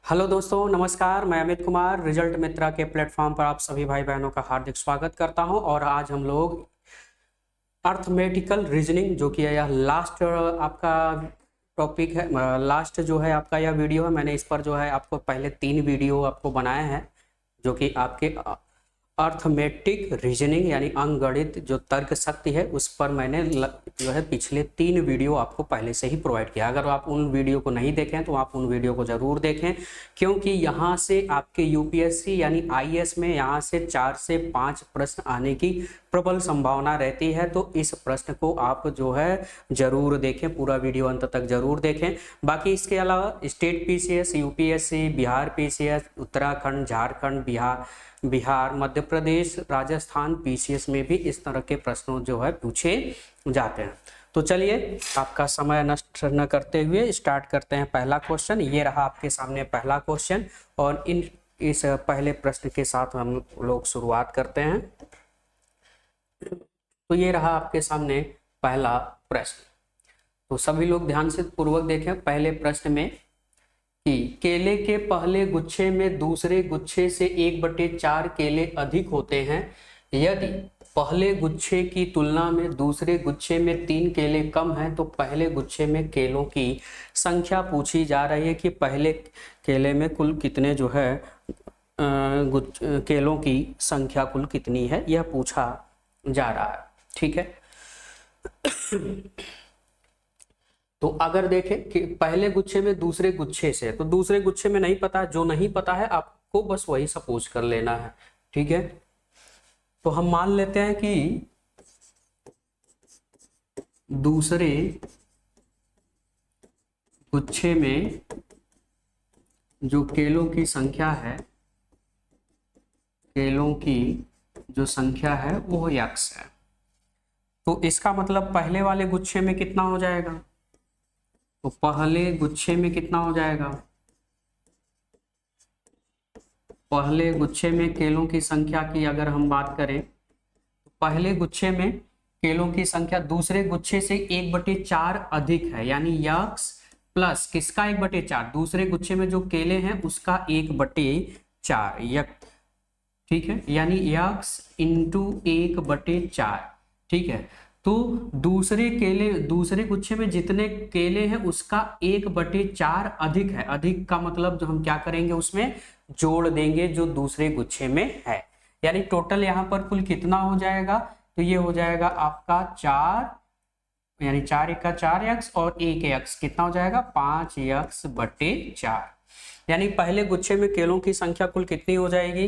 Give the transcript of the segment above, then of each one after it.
Hello दोस्तों, नमस्कार। मैं अमित कुमार रिजल्ट मित्रा के प्लेटफॉर्म पर आप सभी भाई बहनों का हार्दिक स्वागत करता हूं। और आज हम लोग अर्थमेटिकल रीजनिंग, जो कि यह लास्ट आपका टॉपिक है, लास्ट जो है आपका यह वीडियो है। मैंने इस पर जो है आपको पहले 3 वीडियो आपको बनाए हैं, जो कि आपके अर्थमेटिक रीजनिंग यानी अंकगणित जो तर्क शक्ति है, उस पर मैंने जो है पिछले 3 वीडियो आपको पहले से ही प्रोवाइड किया। अगर आप उन वीडियो को नहीं देखें तो आप उन वीडियो को जरूर देखें, क्योंकि यहाँ से आपके यूपीएससी यानी आईएएस में यहाँ से 4 से 5 प्रश्न आने की प्रबल संभावना रहती है। तो इस प्रश्न को आप जो है जरूर देखें, पूरा वीडियो अंत तक जरूर देखें। बाकी इसके अलावा state PCS, UPSC, Bihar PCS, Uttarakhand, Jharkhand, Bihar, Madhya Pradesh, Rajasthan PCS में भी इस तरह के प्रश्नों जो है पूछे जाते हैं। तो चलिए आपका समय नष्ट न करते हुए स्टार्ट करते हैं पहला क्वेश्चन। ये रहा आपके सामने पहला क्वेश्चन, और इस पहले प्रश्न के साथ हम लोग शुरुआत करते हैं। तो ये रहा आपके सामने पहला प्रश्न। तो सभी लोग ध्यान से पूर्वक देखें। पहले प्रश्न में कि केले के पहले गुच्छे में दूसरे गुच्छे से 1/4 केले अधिक होते हैं। यदि पहले गुच्छे की तुलना में दूसरे गुच्छे में 3 केले कम हैं, तो पहले गुच्छे में केलों की संख्या पूछी जा रही है कि पहले केले में कुल कितने जो है केलों की संख्या कुल कितनी है, यह पूछा जा रहा है। ठीक है। तो अगर देखें कि पहले गुच्छे में दूसरे गुच्छे से, तो दूसरे गुच्छे में नहीं पता, जो नहीं पता है आपको बस वही सपोज कर लेना है। ठीक है। तो हम मान लेते हैं कि दूसरे गुच्छे में जो केलों की संख्या है, केलों की जो संख्या है वो x है। तो इसका मतलब पहले वाले गुच्छे में कितना हो जाएगा? तो पहले गुच्छे में कितना हो जाएगा? पहले गुच्छे में केलों की संख्या की अगर हम बात करें, तो पहले गुच्छे में केलों की संख्या दूसरे गुच्छे से 1/4 अधिक है, यानी यक्स प्लस किसका 1/4? दूसरे गुच्छे में जो केले हैं उसका 1/4 यक्स। ठीक है, यानी यक्स इंटू 1/4। ठीक है। तो दूसरे गुच्छे में जितने केले हैं उसका 1/4 अधिक है। अधिक का मतलब जो हम क्या करेंगे, उसमें जोड़ देंगे जो दूसरे गुच्छे में है। यानी टोटल यहाँ पर कुल कितना हो जाएगा? तो ये हो जाएगा आपका 4, यानी 4 × 4 x और 1 x कितना हो जाएगा? 5x/4। यानी पहले गुच्छे में केलों की संख्या कुल कितनी हो जाएगी?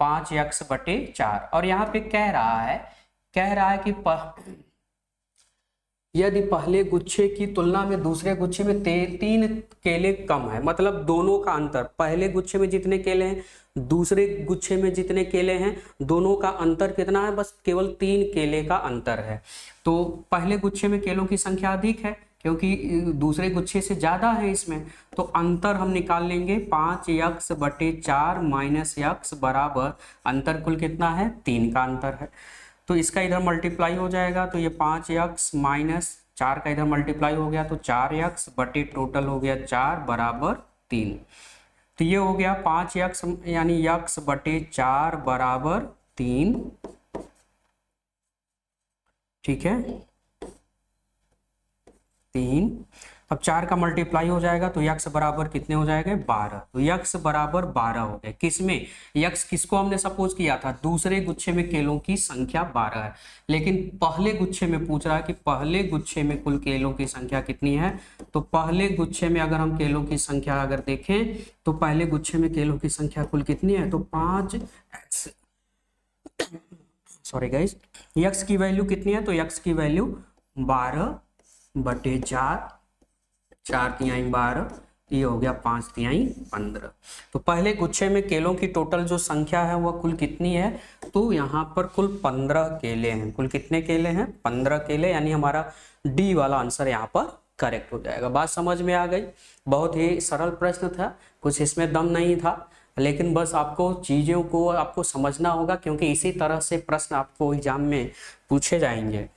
5x/4। और यहाँ पे कह रहा है कि यदि पहले गुच्छे की तुलना में दूसरे गुच्छे में 3 केले कम है, मतलब दोनों का अंतर, पहले गुच्छे में जितने केले हैं दूसरे गुच्छे में जितने केले हैं, दोनों का अंतर कितना है? बस केवल 3 केले का अंतर है। तो पहले गुच्छे में केलों की संख्या अधिक है क्योंकि दूसरे गुच्छे से ज्यादा है इसमें। तो अंतर हम निकाल लेंगे, 5x/4 - x बराबर अंतर कुल कितना है? 3 का अंतर है। तो इसका इधर मल्टीप्लाई हो जाएगा, तो ये 5x - 4 का इधर मल्टीप्लाई हो गया, तो 4x बटे टोटल हो गया 4 बराबर 3। तो ये हो गया 5x यानी x/4 बराबर 3। ठीक है, 3। अब 4 का मल्टीप्लाई हो जाएगा तो x बराबर कितने हो जाएंगे? 12। तो x बराबर 12 हो गए। किसमें? x किसको हमने सपोज किया था? दूसरे गुच्छे में केलों की संख्या 12 है, लेकिन पहले गुच्छे में पूछ रहा है कि पहले गुच्छे में कुल केलों की संख्या कितनी है। तो पहले गुच्छे में अगर हम केलों की संख्या अगर देखें, तो पहले गुच्छे में केलों की संख्या कुल कितनी है? तो 5x, सॉरी गाइस, x की वैल्यू कितनी है? तो x की वैल्यू 12/4, 4×3 12, ये हो गया 5×3 15। तो पहले गुच्छे में केलों की टोटल जो संख्या है वह कुल कितनी है? तो यहाँ पर कुल 15 केले हैं। कुल कितने केले हैं? 15 केले, यानी हमारा डी वाला आंसर यहाँ पर करेक्ट हो जाएगा। बात समझ में आ गई? बहुत ही सरल प्रश्न था, कुछ इसमें दम नहीं था, लेकिन बस आपको चीजों को आपको समझना होगा, क्योंकि इसी तरह से प्रश्न आपको एग्जाम में पूछे जाएंगे।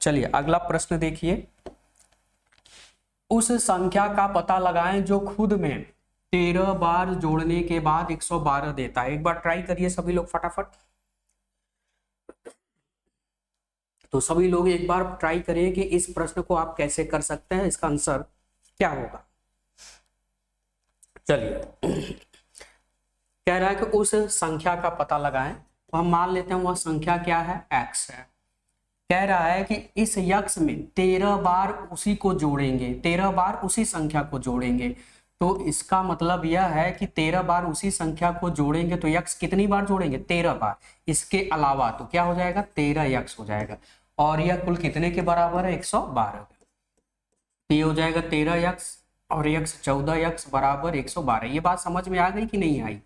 चलिए अगला प्रश्न देखिए। उस संख्या का पता लगाएं जो खुद में 13 बार जोड़ने के बाद 112 देता है। एक बार ट्राई करिए सभी लोग फटाफट। तो सभी लोग एक बार ट्राई करिए कि इस प्रश्न को आप कैसे कर सकते हैं, इसका आंसर क्या होगा। चलिए, कह रहा है कि उस संख्या का पता लगाएं। तो हम मान लेते हैं वह संख्या क्या है, x है। कह रहा है कि इस यक्ष में 13 बार उसी को जोड़ेंगे, 13 बार उसी संख्या को जोड़ेंगे। तो इसका मतलब यह है कि 13 बार उसी संख्या को जोड़ेंगे तो यक्ष कितनी बार जोड़ेंगे, 13 बार। इसके अलावा तो क्या हो जाएगा, 13 यक्ष हो जाएगा। और यह कुल कितने के बराबर है, 112। ये हो जाएगा 13 यक्ष और यक्ष 14 यक्ष बराबर 112। ये बात समझ में आ गई कि नहीं आई।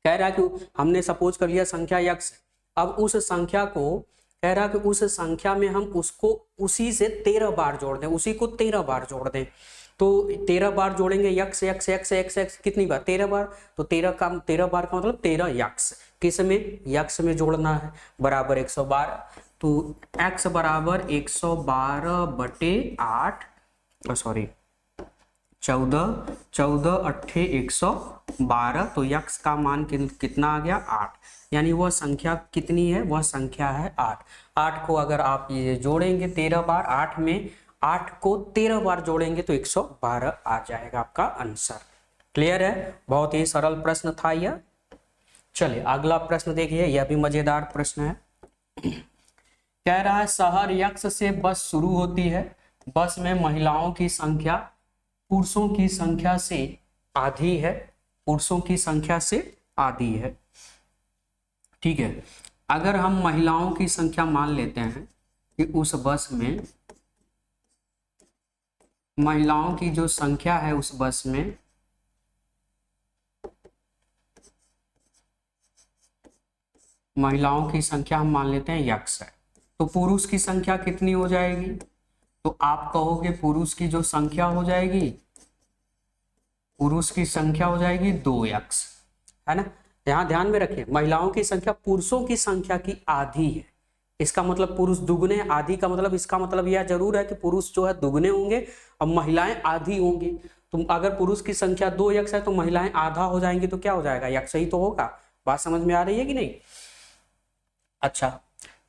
कह रहा है कि हमने सपोज कर लिया संख्या यक्ष। अब उस संख्या को कह रहा है कि उस संख्या में हम उसको उसी से 13 बार जोड़ दें, उसी को 13 बार जोड़ दें। तो 13 बार जोड़ेंगे, यक्ष यक्ष यक्ष यक्ष यक्ष कितनी बार, 13 बार। तो 13 बार का मतलब 13 यक्ष। किस में, यक्ष में जोड़ना है, बराबर 112। तो x बराबर 112 बटे 8, सॉरी 14, 14 अट्ठे 112। तो यक्ष का मान कितना आ गया, 8। यानी वह संख्या कितनी है, वह संख्या है 8। 8 को अगर आप ये जोड़ेंगे 13 बार, 8 में 8 को 13 बार जोड़ेंगे तो 112 आ जाएगा आपका आंसर। क्लियर है, बहुत ही सरल प्रश्न था यह। चलिए अगला प्रश्न देखिए, यह भी मजेदार प्रश्न है। कह रहा है शहर यक्ष से बस शुरू होती है, बस में महिलाओं की संख्या पुरुषों की संख्या से आधी है, पुरुषों की संख्या से आधी है। ठीक है, अगर हम महिलाओं की संख्या मान लेते हैं कि उस बस में महिलाओं की जो संख्या है उस बस में महिलाओं की संख्या हम मान लेते हैं यक्ष है, तो पुरुष की संख्या कितनी हो जाएगी। तो आप कहोगे पुरुष की जो संख्या हो जाएगी, पुरुष की संख्या हो जाएगी 2 यक्ष, है ना। यहाँ ध्यान में रखिए, महिलाओं की संख्या पुरुषों की संख्या की आधी है। इसका मतलब पुरुष दुगने, आधी का मतलब इसका मतलब यह जरूर है कि पुरुष जो है दुगने होंगे और महिलाएं आधी होंगी। तो अगर पुरुष की संख्या 2 यक्ष है तो महिलाएं आधा हो जाएंगी, तो क्या हो जाएगा, यक्ष ही तो होगा। बात समझ में आ रही है कि नहीं। अच्छा,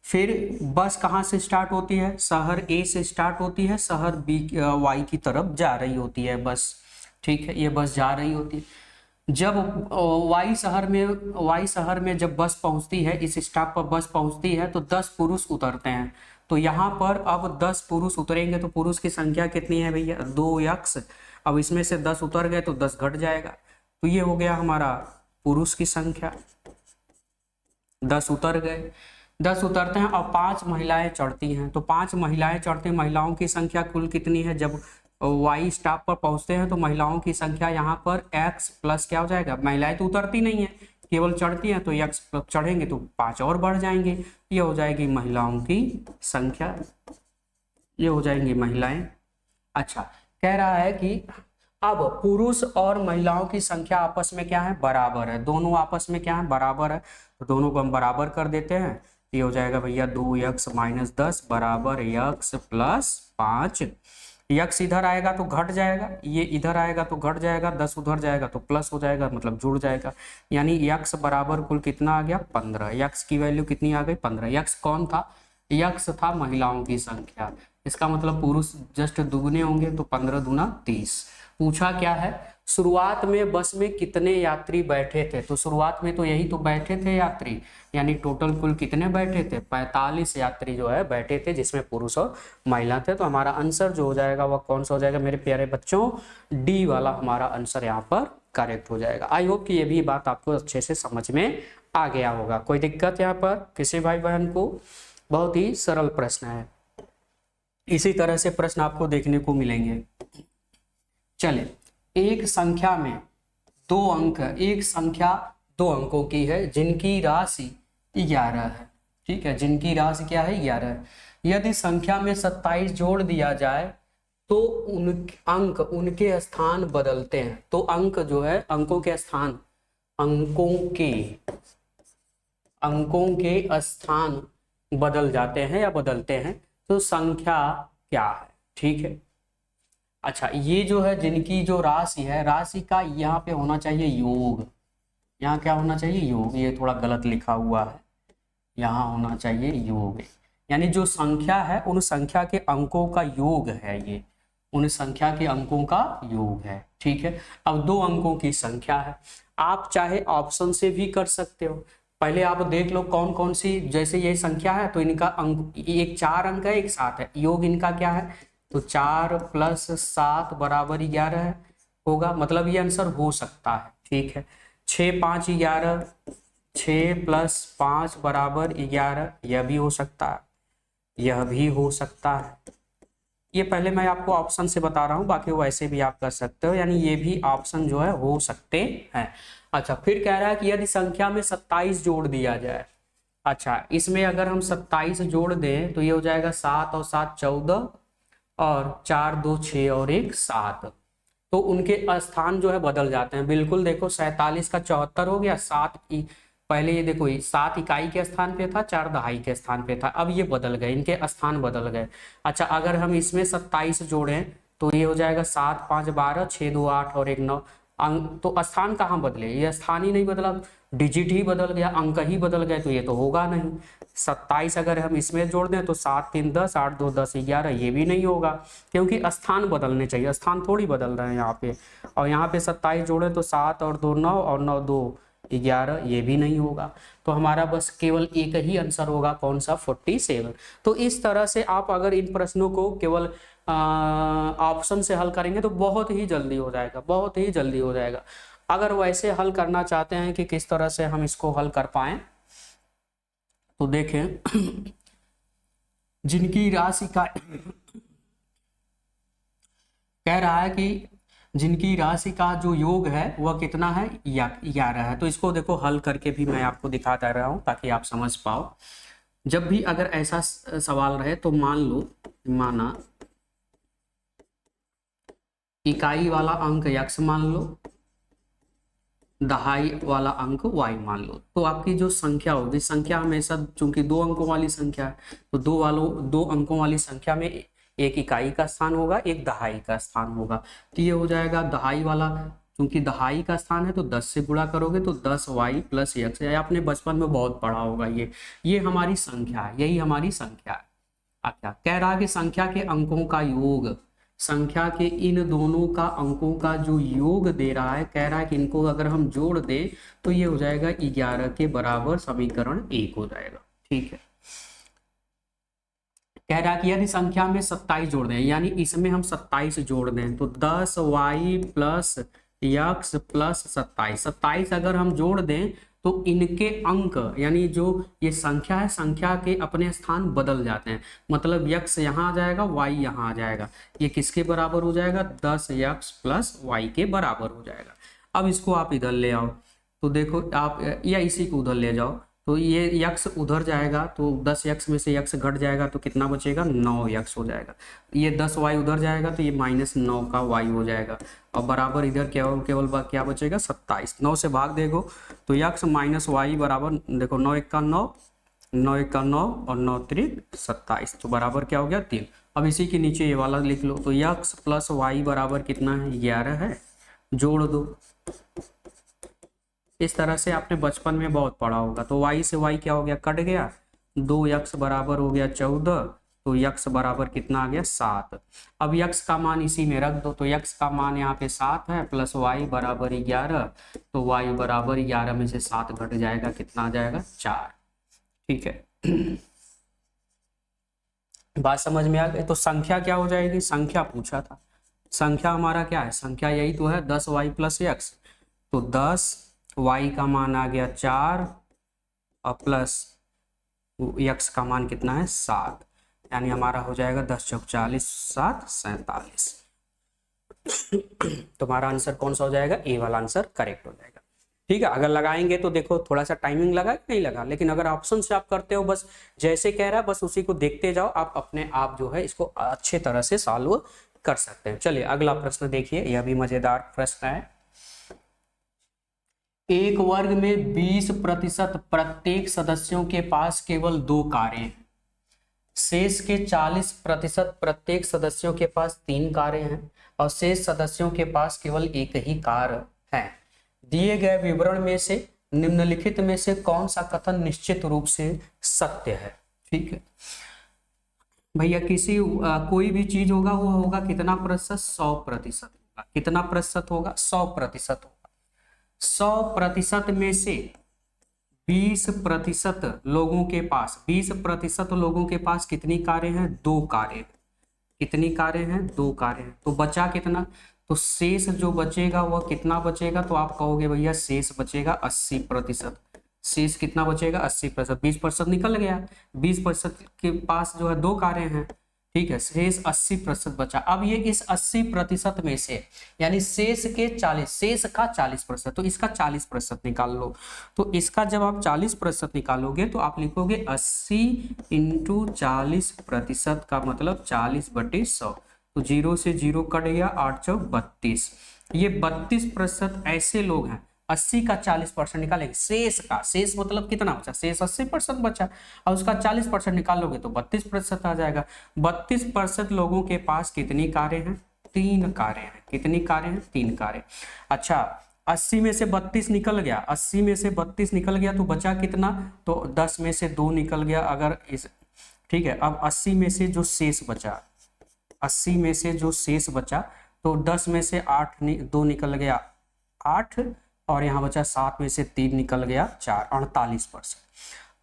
फिर बस कहाँ से स्टार्ट होती है, शहर ए से स्टार्ट होती है, शहर बी वाई की तरफ जा रही होती है बस। ठीक है, ये बस जा रही होती है। जब वाई शहर में जब बस पहुंचती है, इस स्टॉप पर बस पहुंचती है तो 10 पुरुष उतरते हैं। तो यहाँ पर अब 10 पुरुष उतरेंगे तो पुरुष की संख्या कितनी है भैया, 2 यक्ष। अब इसमें से 10 उतर गए तो 10 घट जाएगा। तो ये हो गया हमारा पुरुष की संख्या। 10 उतर गए, 10 उतरते हैं और 5 महिलाएं चढ़ती हैं। तो 5 महिलाएं चढ़ती हैं, महिलाओं की संख्या कुल कितनी है। जब वाई स्टॉप पर पहुंचते हैं तो महिलाओं की संख्या यहाँ पर x प्लस क्या हो जाएगा, महिलाएं तो उतरती नहीं है, केवल चढ़ती हैं, तो x चढ़ेंगे तो 5 और बढ़ जाएंगे। ये हो जाएगी महिलाओं की संख्या, ये हो जाएंगी महिलाएं। अच्छा, कह रहा है कि अब पुरुष और महिलाओं की संख्या आपस में क्या है, बराबर है। दोनों आपस में क्या है, बराबर है। तो दोनों को हम बराबर कर देते हैं। ये हो जाएगा भैया 2 यक्ष माइनस 10 बराबर यक्ष प्लस 5। यक्ष इधर आएगा तो घट जाएगा, ये इधर आएगा तो घट जाएगा, 10 उधर जाएगा तो प्लस हो जाएगा, मतलब जुड़ जाएगा। यानी यक्ष बराबर कुल कितना आ गया, 15। यक्ष की वैल्यू कितनी आ गई, 15। यक्ष कौन था, यक्ष था महिलाओं की संख्या। इसका मतलब पुरुष जस्ट दुगने होंगे तो 15 दूना 30। पूछा क्या है, शुरुआत में बस में कितने यात्री बैठे थे। तो शुरुआत में तो यही तो बैठे थे यात्री, यानी टोटल कुल कितने बैठे थे, 45 यात्री जो है बैठे थे, जिसमें पुरुष और महिला थे। तो हमारा आंसर जो हो जाएगा वह कौन सा हो जाएगा मेरे प्यारे बच्चों, डी वाला हमारा आंसर यहाँ पर करेक्ट हो जाएगा। आई होप कि ये भी बात आपको अच्छे से समझ में आ गया होगा। कोई दिक्कत यहाँ पर किसी भाई बहन को, बहुत ही सरल प्रश्न है। इसी तरह से प्रश्न आपको देखने को मिलेंगे। चले, एक संख्या में 2 अंक, एक संख्या 2 अंकों की है जिनकी राशि 11 है। ठीक है, जिनकी राशि क्या है, 11 है। यदि संख्या में 27 जोड़ दिया जाए तो अंक उनके स्थान बदलते हैं। तो अंक जो है, अंकों के स्थान, अंकों के स्थान बदल जाते हैं या बदलते हैं। तो संख्या क्या है, ठीक है। अच्छा, ये जो है जिनकी जो राशि है, राशि का यहाँ पे होना चाहिए योग, यहाँ क्या होना चाहिए योग, ये थोड़ा गलत लिखा हुआ है, यहाँ होना चाहिए योग, यानी जो संख्या है उन संख्या के अंकों का योग है, ये उन संख्या के अंकों का योग है। ठीक है, अब 2 अंकों की संख्या है, आप चाहे ऑप्शन से भी कर सकते हो। पहले आप देख लो कौन कौन सी, जैसे ये संख्या है तो इनका अंक, एक 4 अंक है, एक 7 है, योग इनका क्या है, तो 4 + 7 = 11 होगा, मतलब ये आंसर हो सकता है। ठीक है, 6 × 5 = 11, 6 + 5 = 11, यह भी हो सकता है, यह भी हो सकता है। ये पहले मैं आपको ऑप्शन से बता रहा हूँ, बाकी वैसे भी आप कर सकते हो, यानी ये भी ऑप्शन जो है हो सकते हैं। अच्छा, फिर कह रहा है कि यदि संख्या में 27 जोड़ दिया जाए। अच्छा, इसमें अगर हम 27 जोड़ दें तो ये हो जाएगा 7 और 7 14, और 4 2 6 और 1 7, तो उनके स्थान जो है बदल जाते हैं। बिल्कुल देखो, 47 का 74 हो गया, 7 पहले ये देखो 7 इकाई के स्थान पे था, 4 दहाई के स्थान पे था, अब ये बदल गए, इनके स्थान बदल गए। अच्छा, अगर हम इसमें 27 जोड़ें तो ये हो जाएगा 7 5 12, 6 2 8 और 1 9, अंक तो स्थान कहाँ बदले, ये स्थान ही नहीं बदला, डिजिट ही बदल गया, अंक ही बदल गए, तो ये तो होगा नहीं। 27 अगर हम इसमें जोड़ दें तो 7 3 10, 8 2 10 11, ये भी नहीं होगा, क्योंकि स्थान बदलने चाहिए, स्थान थोड़ी बदल रहे हैं यहाँ पे। और यहाँ पे 27 जोड़े तो 7 और 2 9, और 9 2 11, ये भी नहीं होगा। तो हमारा बस केवल एक ही आंसर होगा, कौन सा, 47। तो इस तरह से आप अगर इन प्रश्नों को केवल ऑप्शन से हल करेंगे तो बहुत ही जल्दी हो जाएगा, बहुत ही जल्दी हो जाएगा। अगर वैसे हल करना चाहते हैं कि किस तरह से हम इसको हल कर पाएं, तो देखें जिनकी राशि का कह रहा है कि जिनकी राशि का जो योग है वह कितना है, 11 है। तो इसको देखो हल करके भी मैं आपको दिखाता रहा हूं ताकि आप समझ पाओ। जब भी अगर ऐसा सवाल रहे तो मान लो, माना इकाई वाला अंक x मान लो, दहाई वाला अंक y मान लो, तो आपकी जो संख्या होगी, संख्या हमेशा चूंकि 2 अंकों वाली संख्या है तो 2 अंकों वाली संख्या में एक इकाई का स्थान होगा, एक दहाई का स्थान होगा। तो ये हो जाएगा दहाई वाला, क्योंकि दहाई का स्थान है तो 10 से गुणा करोगे तो 10y + x, आपने बचपन में बहुत पढ़ा होगा। ये हमारी संख्या है, यही हमारी संख्या है। अच्छा, कह रहा है कि संख्या के अंकों का योग, संख्या के इन दोनों का अंकों का जो योग दे रहा है, कह रहा है कि इनको अगर हम जोड़ दें तो ये हो जाएगा 11 के बराबर, समीकरण 1 हो जाएगा। ठीक है, कह रहा है कि यदि संख्या में 27 जोड़ दें, यानी इसमें हम 27 जोड़ दें तो 10y + x + 27, 27 अगर हम जोड़ दें तो इनके अंक, यानी जो ये संख्या है, संख्या के अपने स्थान बदल जाते हैं, मतलब x यहाँ आ जाएगा, y यहाँ आ जाएगा, ये किसके बराबर हो जाएगा, 10x + y के बराबर हो जाएगा। अब इसको आप इधर ले आओ तो देखो आप, या इसी को उधर ले जाओ तो ये x उधर जाएगा तो 10x में से x घट जाएगा तो कितना बचेगा, 9x हो जाएगा। ये 10y उधर जाएगा तो ये -9 का y हो जाएगा, और बराबर इधर केवल क्या बचेगा, 27। 9 से भाग देखो तो x - y बराबर, देखो 9 1 का 9, 9 1 का 9 और 9 3 27, तो बराबर क्या हो गया, 3। अब इसी के नीचे ये वाला लिख लो, तो x + y बराबर कितना है, 11 है, जोड़ दो। इस तरह से आपने बचपन में बहुत पढ़ा होगा। तो y से y क्या हो गया, कट गया, 2x बराबर हो गया 14, तो x बराबर कितना आ गया, 7। अब x का मान इसी में रख दो, तो x का मान यहाँ पे 7 है, + y बराबर 11, तो y बराबर 11 में से 7 घट जाएगा, कितना आ जाएगा, 4। ठीक है, बात समझ में आ गई। तो संख्या क्या हो जाएगी, संख्या पूछा था, संख्या हमारा क्या है, संख्या यही तो है 10y + x, तो 10y का मान आ गया 4 और प्लस x का मान कितना है, 7, यानी हमारा हो जाएगा 10 चौक 40, 7 47। तुम्हारा आंसर कौन सा हो जाएगा, ए वाला आंसर करेक्ट हो जाएगा। ठीक है, अगर लगाएंगे तो देखो थोड़ा सा टाइमिंग लगा कि नहीं लगा, लेकिन अगर ऑप्शन से आप करते हो, बस जैसे कह रहा है बस उसी को देखते जाओ, आप अपने आप जो है इसको अच्छे तरह से सॉल्व कर सकते हैं। चलिए अगला प्रश्न देखिए, यह भी मजेदार प्रश्न है। एक वर्ग में 20% प्रत्येक सदस्यों के पास केवल 2 कारें हैं, शेष के 40% प्रत्येक सदस्यों के पास 3 कारें हैं, और शेष सदस्यों के पास केवल एक ही कार है। दिए गए विवरण में से निम्नलिखित में से कौन सा कथन निश्चित रूप से सत्य है? ठीक है भैया, कोई भी चीज होगा वो होगा कितना प्रतिशत? 100% होगा। कितना प्रतिशत होगा? 100% होगा। 100% में से 20% लोगों के पास, 20% लोगों के पास कितनी कारें हैं? 2 कारें हैं। कितनी कारें हैं? 2 कारें हैं। तो बचा कितना? तो शेष जो बचेगा वह कितना बचेगा? तो आप कहोगे भैया शेष बचेगा 80%। शेष कितना बचेगा? 80%। 20% निकल गया। 20% के पास जो है 2 कारें हैं, ठीक है, शेष 80% बचा। अब ये इस 80% में से, यानी शेष के 40, शेष का 40%, तो इसका 40% निकाल लो। तो इसका जब आप 40% निकालोगे तो आप लिखोगे 80 × 40% का मतलब 40/100। तो 0 से 0 कट गया, 8 चौक 32। ये 32% ऐसे लोग हैं। 80 का 40% निकालेंगे, शेष का, शेष मतलब कितना बचा? शेष 80% बचा, और उसका 40% निकालोगे तो 32% आ जाएगा। 32% लोगों के पास कितनी कारें हैं? 3 कारें हैं। कितनी कारें हैं? 3 कारें। अच्छा, 80 में से 32 निकल गया, 80 में से 32 निकल गया तो बचा कितना? तो 10 में से 2 निकल गया। अगर इस, ठीक है, अब 80 में से जो शेष बचा, 80 में से जो शेष बचा, तो 10 में से 2 निकल गया 8, और यहाँ बचा 7 में से 3 निकल गया 4, 48%।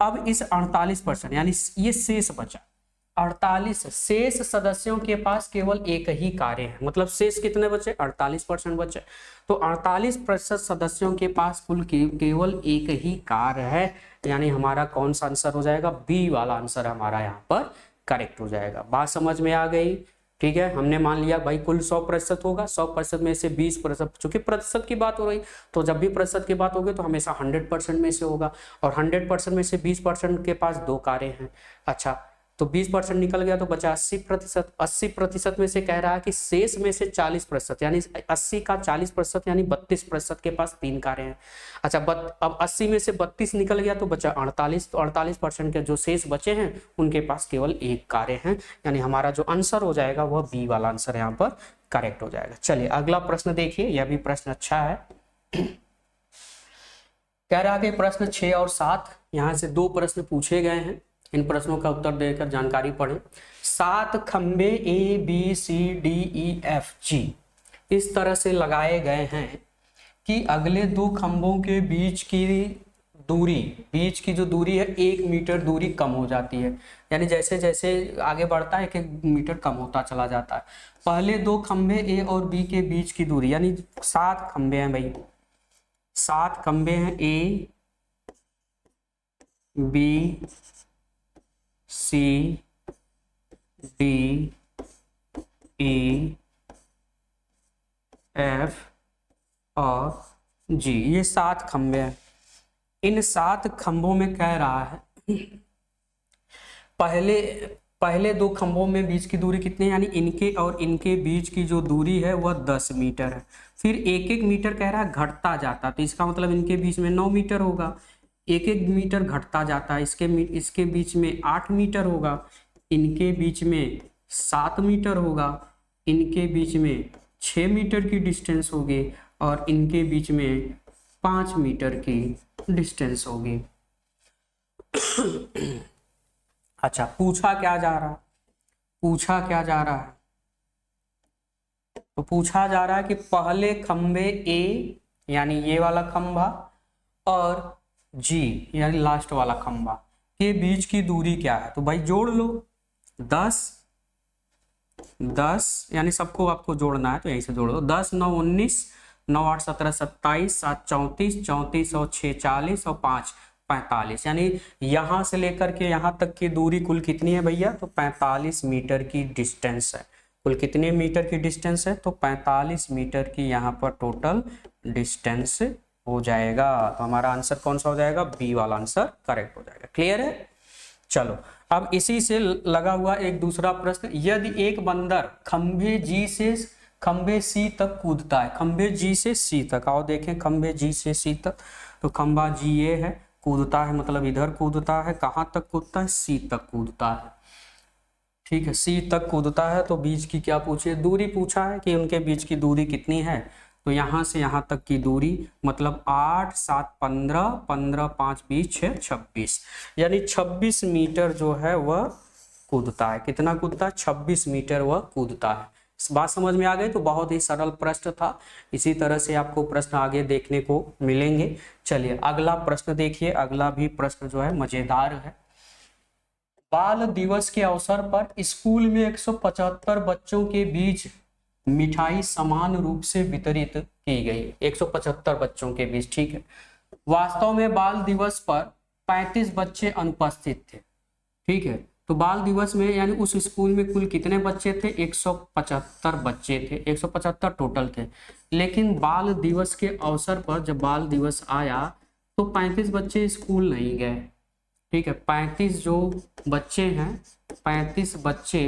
अब इस 48%, यानी ये शेष बचा 48, शेष सदस्यों के पास केवल एक ही कारें हैं। मतलब शेष कितने बचे? 48% बचे। तो 48% सदस्यों के पास कुल केवल एक ही कार है, यानी हमारा कौन सा आंसर हो जाएगा? बी वाला आंसर हमारा यहाँ पर करेक्ट हो जाएगा। बात समझ में आ गई? ठीक है, हमने मान लिया भाई कुल 100% होगा, 100% में से 20%, चूंकि प्रतिशत की बात हो रही, तो जब भी प्रतिशत की बात होगी तो हमेशा 100% में से होगा, और 100% में से 20% के पास 2 कारें हैं। अच्छा, तो 20% निकल गया तो बचा 80%। 80% में से कह रहा है कि शेष में से 40%, यानी 80 का 40% यानी 32% के पास 3 कारें हैं। अच्छा, अब 80 में से 32 निकल गया तो बचा 48, तो 48% के जो शेष बचे हैं उनके पास केवल 1 कारें हैं, यानी हमारा जो आंसर हो जाएगा वह बी वाला आंसर यहाँ पर करेक्ट हो जाएगा। चलिए अगला प्रश्न देखिए, यह भी प्रश्न अच्छा है। कह रहा है कि प्रश्न 6 और 7, यहाँ से 2 प्रश्न पूछे गए हैं। इन प्रश्नों का उत्तर देकर जानकारी पढ़ें। 7 खंबे A B C D E F G इस तरह से लगाए गए हैं कि अगले 2 खंभों के बीच की जो दूरी है 1 मीटर दूरी कम हो जाती है, यानी जैसे जैसे आगे बढ़ता है 1 मीटर कम होता चला जाता है। पहले 2 खंभे ए और बी के बीच की दूरी, यानी 7 खंभे हैं भाई, 7 खंभे हैं, A B C D E F और जी, ये 7 खंभे हैं। इन 7 खंभों में कह रहा है पहले 2 खंभों में बीच की दूरी कितनी है, यानी इनके और इनके बीच की जो दूरी है वह 10 मीटर है। फिर 1-1 मीटर कह रहा है घटता जाता, तो इसका मतलब इनके बीच में 9 मीटर होगा। 1-1 मीटर घटता जाता है, इसके बीच में 8 मीटर होगा, इनके बीच में 7 मीटर होगा, इनके बीच में 6 मीटर की डिस्टेंस होगी, और इनके बीच में 5 मीटर की डिस्टेंस होगी। अच्छा, पूछा क्या जा रहा है? तो पूछा जा रहा है कि पहले खंबे ए, यानी ये वाला खंभा, और जी यानी लास्ट वाला खंभा के बीच की दूरी क्या है? तो भाई जोड़ लो, 10 यानी सबको आपको जोड़ना है, तो यहीं से जोड़ दो। 10 9 19, 9 8 17 27, 7 34, 34 और 6 40 और 5 45, यानी यहां से लेकर के यहां तक की दूरी कुल कितनी है भैया? तो 45 मीटर की डिस्टेंस है। कुल कितने मीटर की डिस्टेंस है? तो 45 मीटर की यहाँ पर टोटल डिस्टेंस हो जाएगा। तो हमारा आंसर कौन सा हो जाएगा? बी वाला आंसर करेक्ट हो जाएगा। क्लियर है? चलो, अब इसी से लगा हुआ एक दूसरा प्रश्न, यदि एक बंदर खंभे जी से खंभे सी तक कूदता है, खंभे जी से सी तक, आओ देखें, खंभे जी से सी तक, तो खंभा जी ये है, कूदता है मतलब इधर कूदता है, कहाँ तक कूदता है? सी तक कूदता है। ठीक है, सी तक कूदता है तो बीच की क्या पूछे, दूरी पूछा है कि उनके बीच की दूरी कितनी है। तो यहाँ से यहाँ तक की दूरी मतलब 8 7 15, 15 5 20 6 26, यानी 26 मीटर जो है वह कूदता है। कितना कूदता है? 26 मीटर वह कूदता है। इस बात समझ में आ गई? तो बहुत ही सरल प्रश्न था। इसी तरह से आपको प्रश्न आगे देखने को मिलेंगे। चलिए अगला प्रश्न देखिए। अगला भी प्रश्न जो है मजेदार है। बाल दिवस के अवसर पर स्कूल में 175 बच्चों के बीच मिठाई समान रूप से वितरित की गई। 175 बच्चों के बीच, ठीक है। वास्तव में बाल दिवस पर 35 बच्चे अनुपस्थित थे, ठीक है। तो बाल दिवस में यानी उस स्कूल में कुल कितने बच्चे थे? 175 बच्चे थे, 175 टोटल थे। लेकिन बाल दिवस के अवसर पर जब बाल दिवस आया तो 35 बच्चे स्कूल नहीं गए, ठीक है। 35 जो बच्चे हैं, 35 बच्चे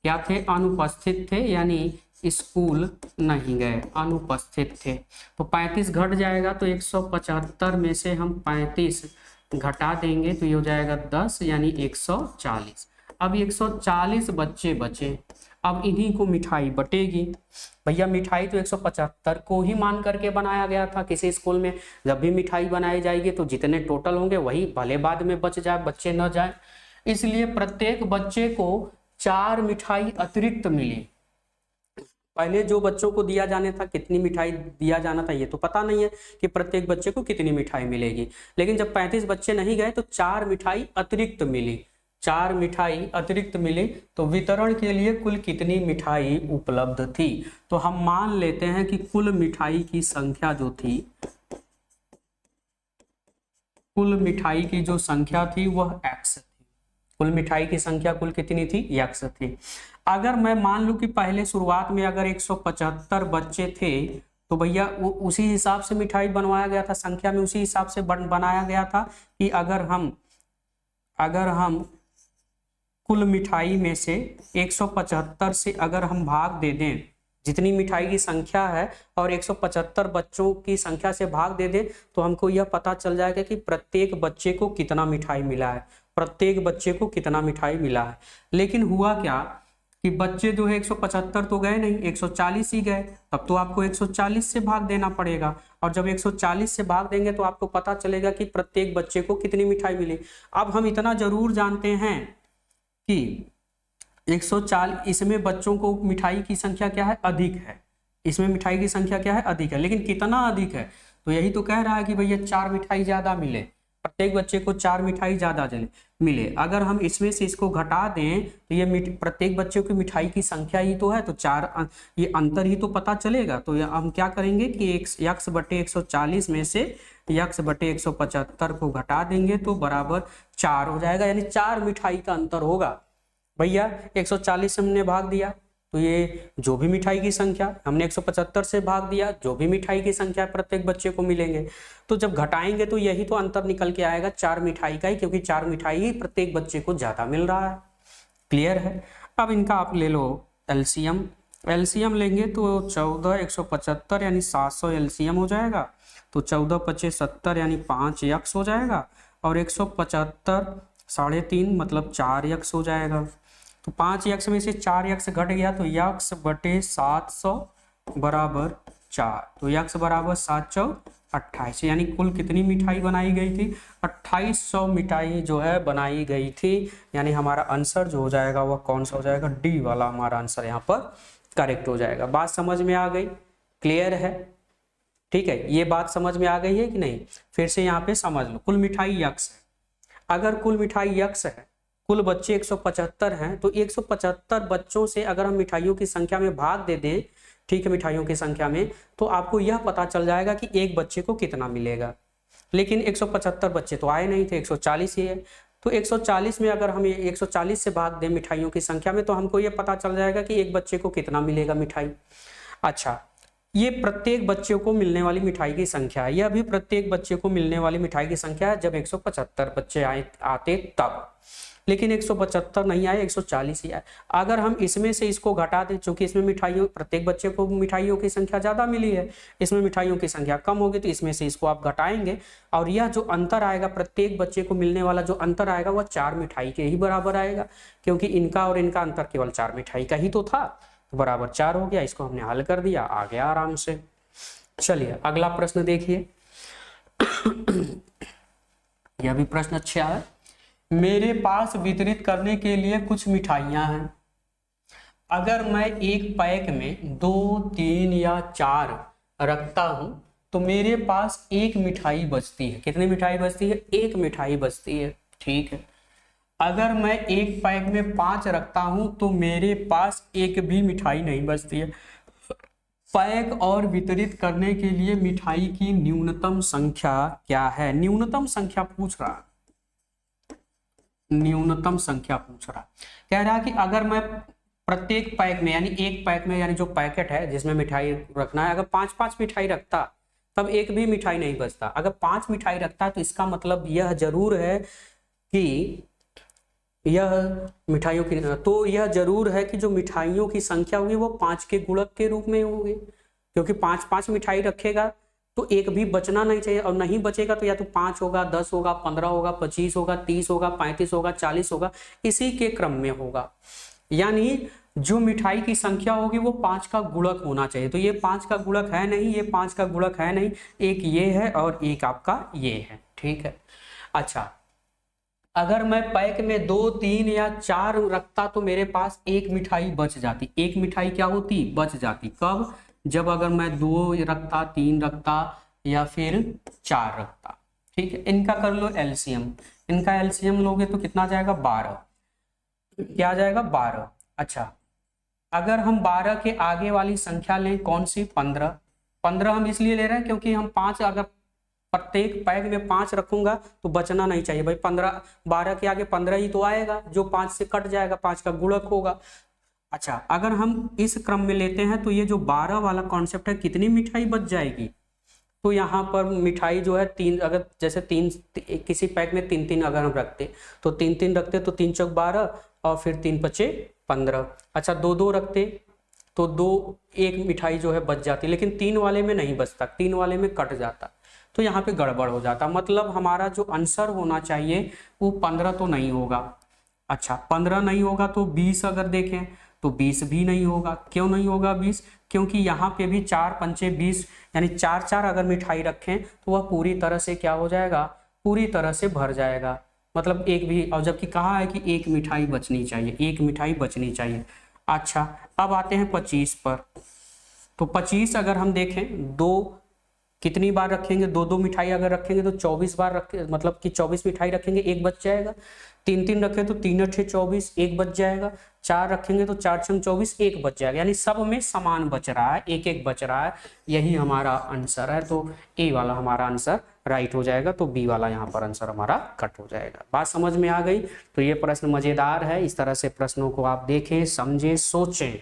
क्या थे? अनुपस्थित थे, यानी स्कूल नहीं गए, अनुपस्थित थे। तो 35 घट जाएगा तो 175 में से हम 35 घटा देंगे तो ये हो जाएगा 10, यानी 140। अब 140 बच्चे बचे, अब इन्हीं को मिठाई बटेगी। भैया मिठाई तो 175 को ही मान करके बनाया गया था। किसी स्कूल में जब भी मिठाई बनाई जाएगी तो जितने टोटल होंगे वही भले बाद में बच जाए, बच्चे न जाए। इसलिए प्रत्येक बच्चे को 4 मिठाई अतिरिक्त मिली। पहले जो बच्चों को दिया जाने था, कितनी मिठाई दिया जाना था ये तो पता नहीं है कि प्रत्येक बच्चे को कितनी मिठाई मिलेगी। लेकिन जब 35 बच्चे नहीं गए तो 4 मिठाई अतिरिक्त मिली, 4 मिठाई अतिरिक्त मिली। तो वितरण के लिए कुल कितनी मिठाई उपलब्ध थी? तो हम मान लेते हैं कि कुल मिठाई की संख्या जो थी, कुल मिठाई की जो संख्या थी वह x थी। कुल मिठाई की संख्या कुल कितनी थी? x थी। अगर मैं मान लूं कि पहले शुरुआत में अगर 175 बच्चे थे तो भैया वो उसी हिसाब से मिठाई बनवाया गया था, संख्या में उसी हिसाब से बनाया गया था कि अगर हम कुल मिठाई में से 175 से अगर हम भाग दे दें, जितनी मिठाई की संख्या है, और 175 बच्चों की संख्या से भाग दे दें तो हमको यह पता चल जाएगा कि प्रत्येक बच्चे को कितना मिठाई मिला है, प्रत्येक बच्चे को कितना मिठाई मिला है। लेकिन हुआ क्या कि बच्चे जो है 175 तो गए नहीं, 140 ही गए। तब तो आपको 140 से भाग देना पड़ेगा, और जब 140 से भाग देंगे तो आपको पता चलेगा कि प्रत्येक बच्चे को कितनी मिठाई मिली। अब हम इतना जरूर जानते हैं कि 140, इसमें बच्चों को मिठाई की संख्या क्या है? अधिक है। इसमें मिठाई की संख्या क्या है? अधिक है। लेकिन कितना अधिक है? तो यही तो कह रहा है कि भैया 4 मिठाई ज्यादा मिले, प्रत्येक बच्चे को 4 मिठाई ज्यादा मिले। अगर हम इसमें से इसको घटा दें तो ये प्रत्येक बच्चे की मिठाई की संख्या ही तो है, तो 4 ये अंतर ही तो पता चलेगा। तो हम क्या करेंगे कि x बटे 140 में से x बटे 175 को घटा देंगे तो बराबर 4 हो जाएगा, यानी 4 मिठाई का अंतर होगा। भैया 140 से हमने भाग दिया तो ये जो भी मिठाई की संख्या, हमने 175 से भाग दिया, जो भी मिठाई की संख्या प्रत्येक बच्चे को मिलेंगे। तो जब घटाएंगे तो यही तो अंतर निकल के आएगा 4 मिठाई का ही, क्योंकि 4 मिठाई ही प्रत्येक बच्चे को ज्यादा मिल रहा है। क्लियर है? अब इनका आप ले लो एलसीएम। एलसीएम लेंगे तो 14 175 यानी 700 एलसीएम हो जाएगा। तो 14 5 70 यानी 5x हो जाएगा, और 175 3.5 मतलब 4x हो जाएगा। तो 5x में से 4x घट गया तो x बटे 700 बराबर 4। तो x बराबर 7 चौक 28, यानी कुल कितनी मिठाई बनाई गई थी? 2800 मिठाई जो है बनाई गई थी। यानी हमारा आंसर जो हो जाएगा वह कौन सा हो जाएगा? डी वाला हमारा आंसर यहाँ पर करेक्ट हो जाएगा। बात समझ में आ गई? क्लियर है? ठीक है, ये बात समझ में आ गई है कि नहीं? फिर से यहाँ पे समझ लो, कुल मिठाई x है। अगर कुल मिठाई x है, कुल बच्चे 175 हैं, तो 175 बच्चों से अगर हम मिठाइयों की संख्या में भाग दे दें, ठीक है, मिठाइयों की संख्या में, तो आपको यह पता चल जाएगा कि एक बच्चे को कितना मिलेगा। लेकिन 175 बच्चे तो आए नहीं थे, 140 ही है। तो 140 में अगर हम 140 से भाग दें मिठाइयों की संख्या में तो हमको यह पता चल जाएगा कि एक बच्चे को कितना मिलेगा मिठाई। अच्छा, ये प्रत्येक बच्चे को मिलने वाली मिठाई की संख्या है। यह भी प्रत्येक बच्चे को मिलने वाली मिठाई की संख्या है जब 175 बच्चे आते तब। लेकिन 175 नहीं आया, 140 ही आया। अगर हम इसमें से इसको घटा दें, चूंकि इसमें मिठाइयों, प्रत्येक बच्चे को मिठाइयों की संख्या ज़्यादा मिली है, इसमें मिठाइयों की संख्या कम होगी, तो इसमें से इसको आप घटाएंगे और यह जो अंतर आएगा, प्रत्येक बच्चे को मिलने वाला जो अंतर आएगा वह 4 मिठाई के ही बराबर आएगा, क्योंकि इनका और इनका अंतर केवल 4 मिठाई का ही तो था, तो बराबर 4 हो गया। इसको हमने हल कर दिया, आ गया आराम से। चलिए अगला प्रश्न देखिए। यह भी प्रश्न अच्छा है। मेरे पास वितरित करने के लिए कुछ मिठाइयां हैं। अगर मैं एक पैक में 2, 3 या 4 रखता हूं तो मेरे पास एक मिठाई बचती है। कितनी मिठाई बचती है? एक मिठाई बचती है। ठीक है। अगर मैं एक पैक में 5 रखता हूं तो मेरे पास एक भी मिठाई नहीं बचती है। पैक और वितरित करने के लिए मिठाई की न्यूनतम संख्या क्या है? न्यूनतम संख्या पूछ रहा, न्यूनतम संख्या पूछ रहा। कह रहा कि अगर मैं प्रत्येक पैक में, यानी एक पैक में, यानी जो पैकेट है जिसमें मिठाई रखना है, अगर 5-5 मिठाई रखता तब एक भी मिठाई नहीं बचता। अगर 5 मिठाई रखता है तो इसका मतलब यह जरूर है कि यह मिठाइयों की, तो यह जरूर है कि जो मिठाइयों की संख्या होगी वो 5 के गुणक के रूप में होगी, क्योंकि 5-5 मिठाई रखेगा तो एक भी बचना नहीं चाहिए, और नहीं बचेगा तो या तो 5 होगा, 10 होगा, 15 होगा, 25 होगा, 30 होगा, 35 होगा, 40 होगा, इसी के क्रम में होगा। यानी जो मिठाई की संख्या होगी वो 5 का गुणक होना चाहिए। तो ये 5 का गुणक है नहीं, ये 5 का गुणक है नहीं, एक ये है और एक आपका ये है। ठीक है। अच्छा, अगर मैं पैक में 2, 3 या 4 रखता तो मेरे पास एक मिठाई बच जाती। एक मिठाई क्या होती? बच जाती। कब? जब अगर मैं 2 रखता, 3 रखता या फिर 4 रखता। ठीक है। इनका कर लो एलसीएम। इनका एलसीएम लोगे तो कितना जाएगा? 12। क्या जाएगा? 12। अच्छा, अगर हम 12 के आगे वाली संख्या लें, कौन सी? 15। 15 हम इसलिए ले रहे हैं क्योंकि हम 5, अगर प्रत्येक पैक में 5 रखूंगा तो बचना नहीं चाहिए भाई। 12 के आगे 15 ही तो आएगा, जो 5 से कट जाएगा, 5 का गुणक होगा। अच्छा, अगर हम इस क्रम में लेते हैं तो ये जो 12 वाला कॉन्सेप्ट है, कितनी मिठाई बच जाएगी? तो यहाँ पर मिठाई जो है 3, अगर जैसे 3 किसी पैक में 3-3 अगर हम रखते तो 3-3 रखते तो 3 चौक 12 और फिर 3 पचे 15। अच्छा, 2-2 रखते तो 2, एक मिठाई जो है बच जाती, लेकिन 3 वाले में नहीं बचता, 3 वाले में कट जाता, तो यहाँ पे गड़बड़ हो जाता। मतलब हमारा जो आंसर होना चाहिए वो 15 तो नहीं होगा। अच्छा, 15 नहीं होगा तो 20 अगर देखें तो 20 भी नहीं होगा। क्यों नहीं होगा 20? क्योंकि यहाँ पे भी 4 पंचे 20, यानी 4-4 अगर मिठाई रखें तो वह पूरी तरह से क्या हो जाएगा? पूरी तरह से भर जाएगा। मतलब एक भी, और जबकि कहा है कि एक मिठाई बचनी चाहिए, एक मिठाई बचनी चाहिए। अच्छा, अब आते हैं 25 पर। तो 25 अगर हम देखें, 2 कितनी बार रखेंगे? 2-2 मिठाई अगर रखेंगे तो 24 बार रखें, मतलब कि 24 मिठाई रखेंगे, एक बच जाएगा। 3-3 रखें तो 3 × 24, एक बच जाएगा। 4 रखेंगे तो 4 × 24, एक बच जाएगा। यानी सब में समान बच रहा है, एक एक बच रहा है। यही हमारा आंसर है। तो ए वाला हमारा आंसर राइट हो जाएगा, तो बी वाला यहाँ पर आंसर हमारा कट हो जाएगा। बात समझ में आ गई? तो ये प्रश्न मजेदार है। इस तरह से प्रश्नों को आप देखें, समझें, सोचें।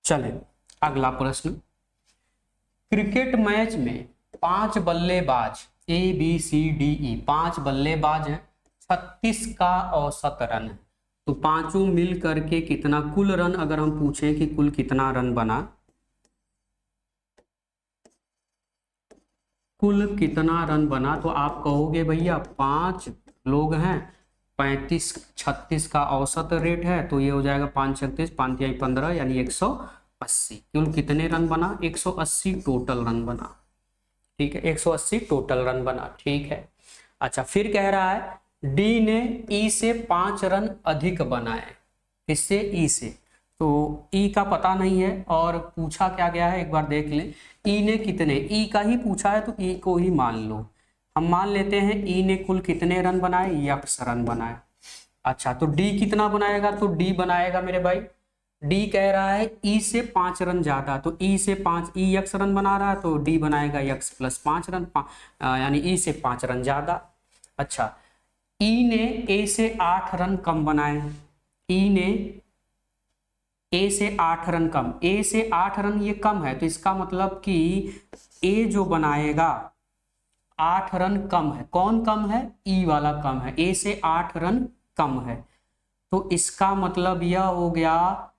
चलें अगला प्रश्न। क्रिकेट मैच में 5 बल्लेबाज ABCDE 5 बल्लेबाज हैं, 36 का औसत रन है। तो पांचों मिल करके कितना कुल रन, अगर हम पूछें कि कुल कितना रन बना, कुल कितना रन बना, तो आप कहोगे भैया 5 लोग हैं, 35, 36 का औसत रेट है, तो ये हो जाएगा 5 36, 5 × 15 यानी 180। कुल कितने रन बना? 180 टोटल रन बना। ठीक है, 180 टोटल रन बना। ठीक है। अच्छा, फिर कह रहा है डी ने ई से 5 रन अधिक बनाए। किससे? ई से। तो ई का पता नहीं है और पूछा क्या गया है, एक बार देख लें। ई ने कितने, ई का ही पूछा है तो ई को ही मान लो। हम मान लेते हैं ई ने कुल कितने रन बनाए? यक्स रन बनाए। अच्छा, तो डी कितना बनाएगा? तो डी बनाएगा मेरे भाई, डी कह रहा है ई से 5 रन ज्यादा, तो ई से 5, ई यक्स रन बना रहा है तो डी बनाएगा यक्स प्लस 5 रन, यानी ई से 5 रन ज्यादा। अच्छा, ई ने ए से 8 रन कम बनाए, ई ने ए से 8 रन कम, ए से 8 रन ये कम है, तो इसका मतलब कि ए जो बनाएगा 8 रन कम है। कौन कम है? ई वाला कम है, ए से 8 रन कम है। तो इसका मतलब यह हो गया,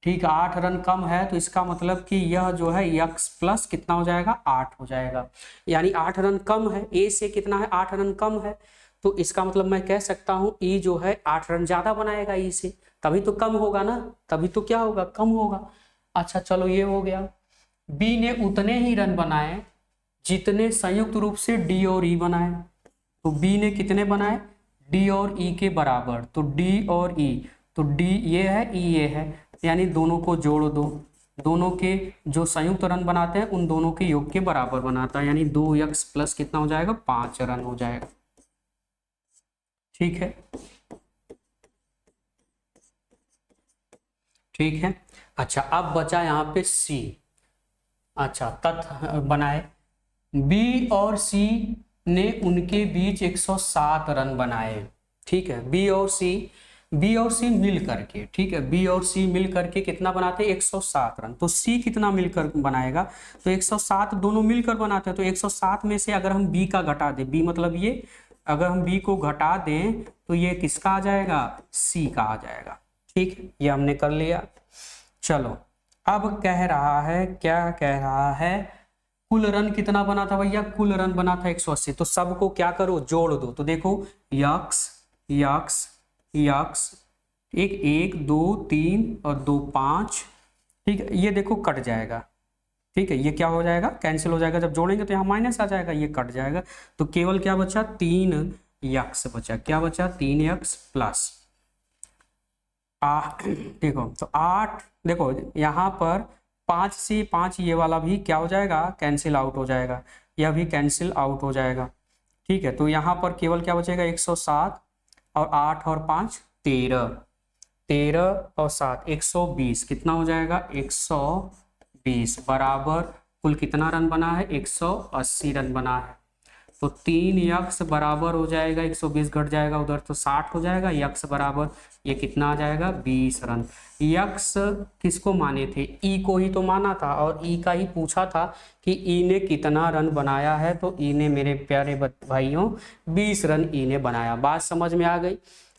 ठीक है, 8 रन कम है, तो इसका मतलब कि यह जो है यक्स प्लस कितना हो जाएगा? 8 हो जाएगा। यानी 8 रन कम है, ए से कितना है? 8 रन कम है। तो इसका मतलब मैं कह सकता हूं ई जो है 8 रन ज्यादा बनाएगा ई से, तभी तो कम होगा ना, तभी तो क्या होगा? कम होगा। अच्छा चलो ये हो गया। बी ने उतने ही रन बनाए जितने संयुक्त रूप से डी और ई बनाए। तो बी ने कितने बनाए? डी और ई के बराबर। तो डी और ई, तो डी ये है, ई ये है, यानी दोनों को जोड़ दो। दोनों के जो संयुक्त रन बनाते हैं उन दोनों के योग के बराबर बनाता है, यानी 2x प्लस कितना हो जाएगा? 5 रन हो जाएगा। ठीक है, ठीक है। अच्छा अब बचा यहाँ पे सी। अच्छा तत्व बनाए, बी और सी ने उनके बीच 107 रन बनाए। ठीक है, बी और सी मिल करके, ठीक है, बी और सी मिल करके कितना बनाते हैं? 107 रन। तो सी कितना मिलकर बनाएगा? तो 107 दोनों मिलकर बनाते हैं। तो 107 में से अगर हम बी का घटा दें, बी मतलब ये, अगर हम बी को घटा दें तो ये किसका आ जाएगा? सी का आ जाएगा। ठीक है, ये हमने कर लिया। चलो अब कह रहा है, क्या कह रहा है? कुल रन कितना बना था भैया? कुल रन बना था 180। तो सबको क्या करो? जोड़ दो। तो देखो यक्स यक्स यक्स, एक 1 2 3 और 2 5, ठीक है, ये देखो कट जाएगा। ठीक है, ये क्या हो जाएगा? कैंसिल हो जाएगा। जब जोड़ेंगे तो यहाँ माइनस आ जाएगा, ये कट जाएगा। तो केवल क्या बचा? 3 यक्स बचा। क्या बचा? 3 यक्स प्लस देखो तो 8, देखो यहाँ पर 5 से 5 ये वाला भी क्या हो जाएगा? कैंसिल आउट हो जाएगा, यह भी कैंसिल आउट हो जाएगा। ठीक है, तो यहाँ पर केवल क्या बचेगा? 107 और 8 और 5 13, 13 और 7 120, कितना हो जाएगा? 120 बराबर कुल कितना रन बना है? 180 रन बना है। तो 3 यक्स बराबर हो जाएगा, 120 घट जाएगा उधर तो 60 हो जाएगा। यक्स बराबर ये कितना आ जाएगा? 20 रन। यक्स किसको माने थे? ई को ही तो माना था, और ई का ही पूछा था कि ई ने कितना रन बनाया है। तो ई ने, मेरे प्यारे भाइयों, 20 रन ई ने बनाया। बात समझ में आ गई?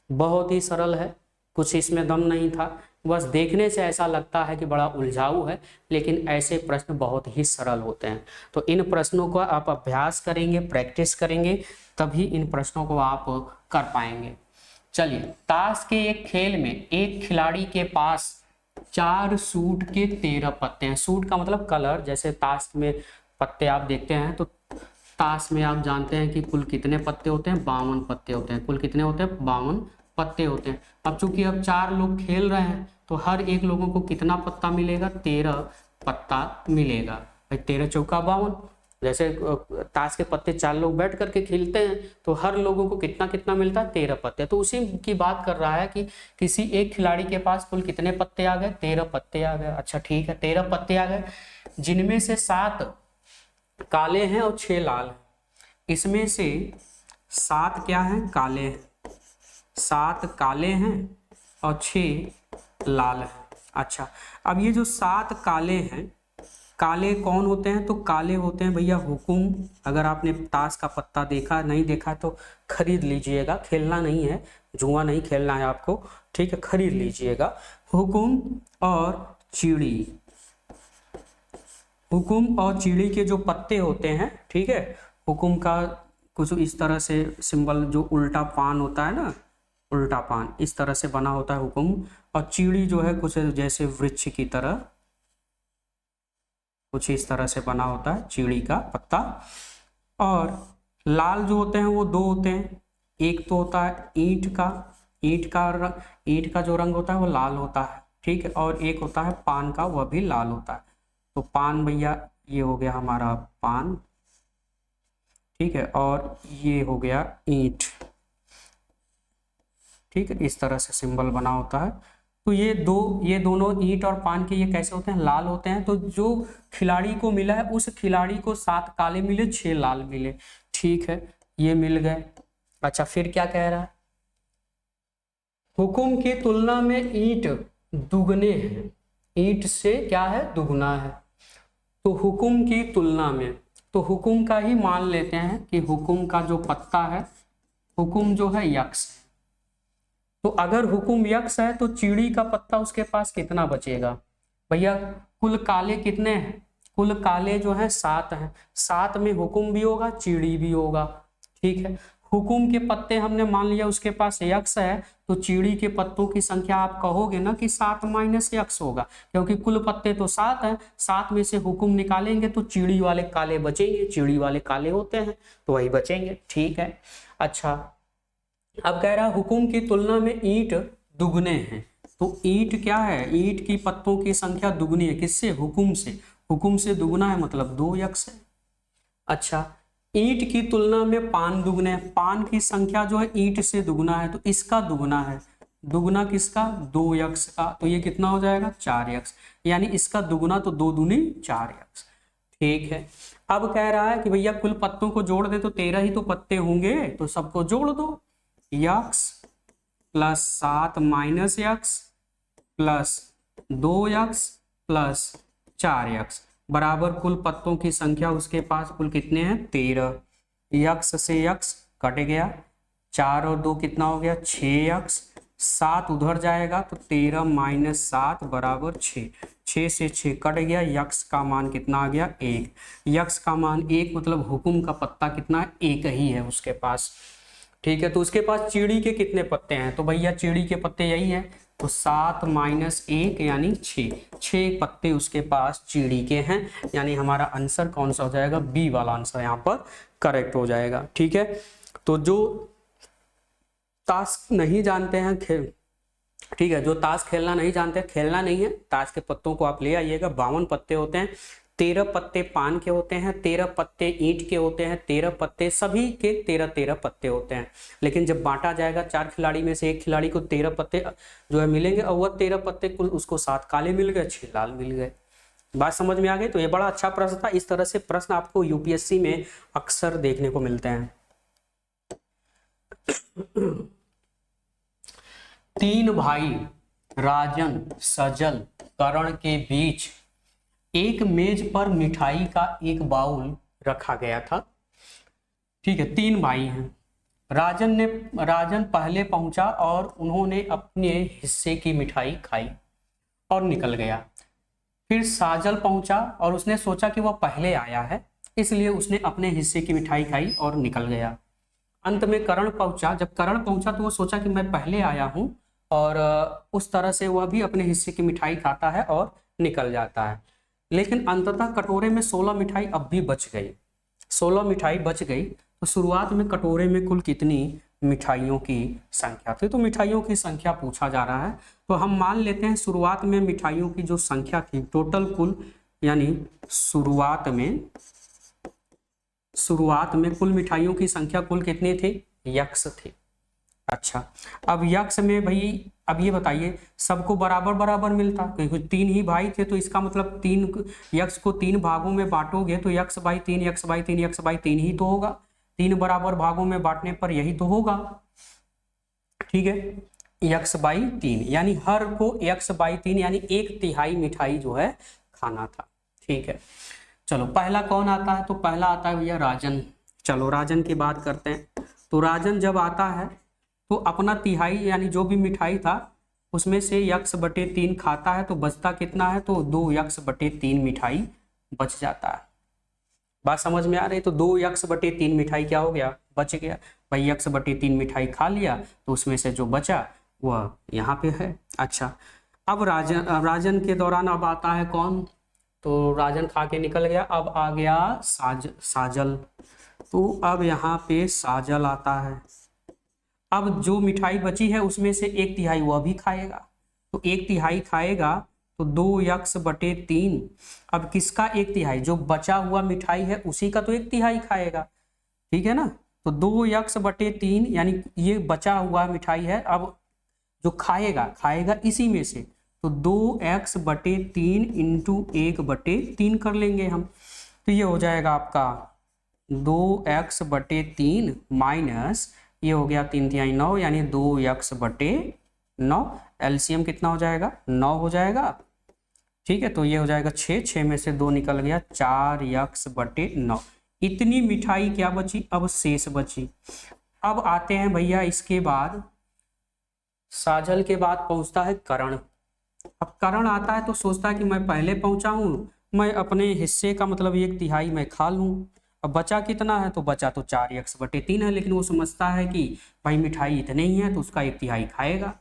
बहुत ही सरल है, कुछ इसमें दम नहीं था। बस देखने से ऐसा लगता है कि बड़ा उलझाऊ है, लेकिन ऐसे प्रश्न बहुत ही सरल होते हैं। तो इन प्रश्नों को आप अभ्यास करेंगे, प्रैक्टिस करेंगे, तभी इन प्रश्नों को आप कर पाएंगे। चलिए, ताश के एक खेल में एक खिलाड़ी के पास 4 सूट के 13 पत्ते हैं। सूट का मतलब कलर, जैसे ताश में पत्ते आप देखते हैं, तो ताश में आप जानते हैं कि कुल कितने पत्ते होते हैं? 52 पत्ते होते हैं। कुल कितने होते हैं? 52 पत्ते होते हैं। अब चूंकि अब 4 लोग खेल रहे हैं, तो हर एक लोगों को कितना पत्ता मिलेगा? 13 पत्ता मिलेगा। भाई 13 चौका 52, जैसे ताश के पत्ते 4 लोग बैठ करके खेलते हैं, तो हर लोगों को कितना कितना मिलता है? 13 पत्ते। तो उसी की बात कर रहा है कि किसी एक खिलाड़ी के पास कुल कितने पत्ते आ गए? 13 पत्ते आ गए। अच्छा ठीक है, 13 पत्ते आ गए, जिनमें से 7 काले हैं और 6 लाल हैं। इसमें से 7 क्या हैं? काले हैं। 7 काले हैं और 6 लाल हैं। अच्छा, अब ये जो 7 काले हैं, काले कौन होते हैं? तो काले होते हैं भैया हुकुम। अगर आपने ताश का पत्ता देखा, नहीं देखा तो खरीद लीजिएगा, खेलना नहीं है, जुआ नहीं खेलना है आपको, ठीक है, खरीद लीजिएगा। हुकुम और चिड़ी, हुकुम और चिड़ी के जो पत्ते होते हैं, ठीक है, हुकुम का कुछ इस तरह से सिंबल, जो उल्टा पान होता है ना, उल्टा पान इस तरह से बना होता है हुकुम, और चिड़ी जो है कुछ जैसे वृक्ष की तरह, कुछ इस तरह से बना होता है चिड़ी का पत्ता। और लाल जो होते हैं वो 2 होते हैं। एक तो होता है ईंट का जो रंग होता है वो लाल होता है, ठीक है, और एक होता है पान का, वह भी लाल होता है। तो पान भैया ये हो गया हमारा पान, ठीक है, और ये हो गया ईंट, ठीक है, इस तरह से सिंबल बना होता है। तो ये दोनों ईंट और पान के ये कैसे होते हैं? लाल होते हैं। तो जो खिलाड़ी को मिला है, उस खिलाड़ी को 7 काले मिले, 6 लाल मिले, ठीक है, ये मिल गए। अच्छा फिर क्या कह रहा है? हुकुम की तुलना में ईंट दुगने हैं। ईंट से क्या है? दुगना है। तो हुकुम की तुलना में, तो हुकुम का ही मान लेते हैं कि हुकुम का जो पत्ता है, हुकुम जो है यक्स। तो अगर हुकुम यक्स है तो चीड़ी का पत्ता उसके पास कितना बचेगा भैया? कुल काले कितने हैं? कुल काले जो है 7 हैं। 7 में हुकुम भी होगा, चीड़ी भी होगा। ठीक है, हुकुम के पत्ते हमने मान लिया उसके पास यक्स है, तो चीड़ी के पत्तों की संख्या आप कहोगे ना कि 7 माइनस यक्स होगा, क्योंकि कुल पत्ते तो 7 हैं। 7 में से हुकुम निकालेंगे तो चीड़ी वाले काले बचेंगे, चीड़ी वाले काले होते हैं तो वही बचेंगे। ठीक है, अच्छा अब कह रहा हुकुम की तुलना में ईंट दुगने हैं। तो ईंट क्या है? ईंट की पत्तों की संख्या दुगनी है। किससे? हुकुम से। हुकुम से दुगना है मतलब 2 यक्स है। अच्छा, ईंट की तुलना में पान दुगने हैं। पान की संख्या जो है ईंट से दुगना है, तो इसका दुगना है। दुगना किसका? 2 यक्स का। तो ये कितना हो जाएगा? 4 यक्स। यानी इसका दुगना तो 2 दूनी 4 यक्स। ठीक है, अब कह रहा है कि भैया कुल पत्तों को जोड़ दे तो 13 ही तो पत्ते होंगे, तो सबको जोड़ दो। X plus 7 minus x plus 2 x plus 4 x बराबर कुल पत्तों की संख्या उसके पास कुल कितने हैं? 13। यक्स से यक्स कट गया, 4 और 2 कितना हो गया? 6 यक्स। 7 उधर जाएगा तो 13 माइनस 7 बराबर 6। 6 से 6 कट गया, यक्स का मान कितना आ गया? 1। यक्स का मान 1 मतलब हुकुम का पत्ता कितना है? 1 ही है उसके पास। ठीक है, तो उसके पास चीड़ी के कितने पत्ते हैं? तो भैया चीड़ी के पत्ते यही है, तो 7 माइनस 1 यानी 6। 6 पत्ते उसके पास चीड़ी के हैं, यानी हमारा आंसर कौन सा हो जाएगा? बी वाला आंसर यहाँ पर करेक्ट हो जाएगा। ठीक है, तो जो ताश नहीं जानते हैं ठीक है, जो ताश खेलना नहीं जानते, खेलना नहीं है, ताश के पत्तों को आप ले आइएगा। 52 पत्ते होते हैं। 13 पत्ते पान के होते हैं, 13 पत्ते ईंट के होते हैं, 13 पत्ते सभी के 13 पत्ते होते हैं। लेकिन जब बांटा जाएगा 4 खिलाड़ी में से एक खिलाड़ी को 13 पत्ते जो है मिलेंगे, और वह 13 पत्ते कुल उसको 7 काले मिल गए, 6 लाल मिल गए। बात समझ में आ गई? तो ये बड़ा अच्छा प्रश्न था। इस तरह से प्रश्न आपको यूपीएससी में अक्सर देखने को मिलते हैं। 3 भाई राजन, सजल, करण के बीच एक मेज पर मिठाई का एक बाउल रखा गया था। ठीक है, 3 भाई हैं। राजन पहले पहुंचा और उन्होंने अपने हिस्से की मिठाई खाई और निकल गया। फिर साजल पहुंचा और उसने सोचा कि वह पहले आया है, इसलिए उसने अपने हिस्से की मिठाई खाई और निकल गया। अंत में करण पहुंचा। जब करण पहुंचा तो वो सोचा कि मैं पहले आया हूं, और उस तरह से वह भी अपने हिस्से की मिठाई खाता है और निकल जाता है। लेकिन अंततः कटोरे में 16 मिठाई अब भी बच गई। 16 मिठाई बच गई, तो शुरुआत में कटोरे में कुल कितनी मिठाइयों की संख्या थी? तो मिठाइयों की संख्या पूछा जा रहा है, तो हम मान लेते हैं शुरुआत में मिठाइयों की जो संख्या थी टोटल कुल, यानी शुरुआत में कुल मिठाइयों की संख्या कुल कितनी थी? यक्स थी। अच्छा, अब यक्स में भाई अब ये बताइए सबको बराबर बराबर मिलता, क्योंकि 3 ही भाई थे, तो इसका मतलब 3 यक्स को 3 भागों में बांटोगे तो x by 3 x by 3 x by 3 ही तो होगा। 3 बराबर भागों में बांटने पर यही तो होगा। ठीक है, यक्स बाई 3 यानी हर को यक्स बाई 3 यानी 1/3 मिठाई जो है खाना था। ठीक है, चलो पहला कौन आता है? तो पहला आता है भैया राजन। चलो राजन की बात करते हैं। तो राजन जब आता है तो अपना तिहाई यानी जो भी मिठाई था उसमें से यक्स बटे 3 खाता है, तो बचता कितना है? तो 2 यक्स बटे 3 मिठाई बच जाता है। बात समझ में आ रही? तो 2 यक्स बटे 3 मिठाई क्या हो गया? बच गया। भाई यक्स बटे 3 मिठाई खा लिया, तो उसमें से जो बचा वह यहाँ पे है। अच्छा, अब राजन के दौरान अब आता है कौन? तो राजन खा के निकल गया, अब आ गया साजल। तो अब यहाँ पे साजल आता है। अब जो मिठाई बची है उसमें से 1/3 वह भी खाएगा, तो 1/3 खाएगा तो 2 यक्स बटे 3। अब किसका 1/3? जो बचा हुआ मिठाई है उसी का तो 1/3 खाएगा। ठीक है ना, तो 2 यक्स बटे 3 यानी ये बचा हुआ मिठाई है, अब जो खाएगा इसी में से, तो 2x बटे 3 इंटू 1 बटे 3 कर लेंगे हम। तो ये हो जाएगा आपका 2x बटे 3 माइनस ये हो गया 3×3 9 यानी 2x बटे 9। एलसीएम कितना हो जाएगा? 9 हो जाएगा। ठीक है, तो ये हो जाएगा 6 में से 2 निकल गया, 4x बटे 9। इतनी मिठाई क्या बची, अब शेष बची। अब आते हैं भैया इसके बाद, साजल के बाद पहुंचता है करण। अब करण आता है तो सोचता है कि मैं पहले पहुंचा हूं, मैं अपने हिस्से का मतलब 1/3 मैं खा लूं। अब बचा कितना है, तो बचा तो 4x/3 है, लेकिन वो समझता है कि भाई मिठाई इतने ही है तो उसका 1/3 खाएगा।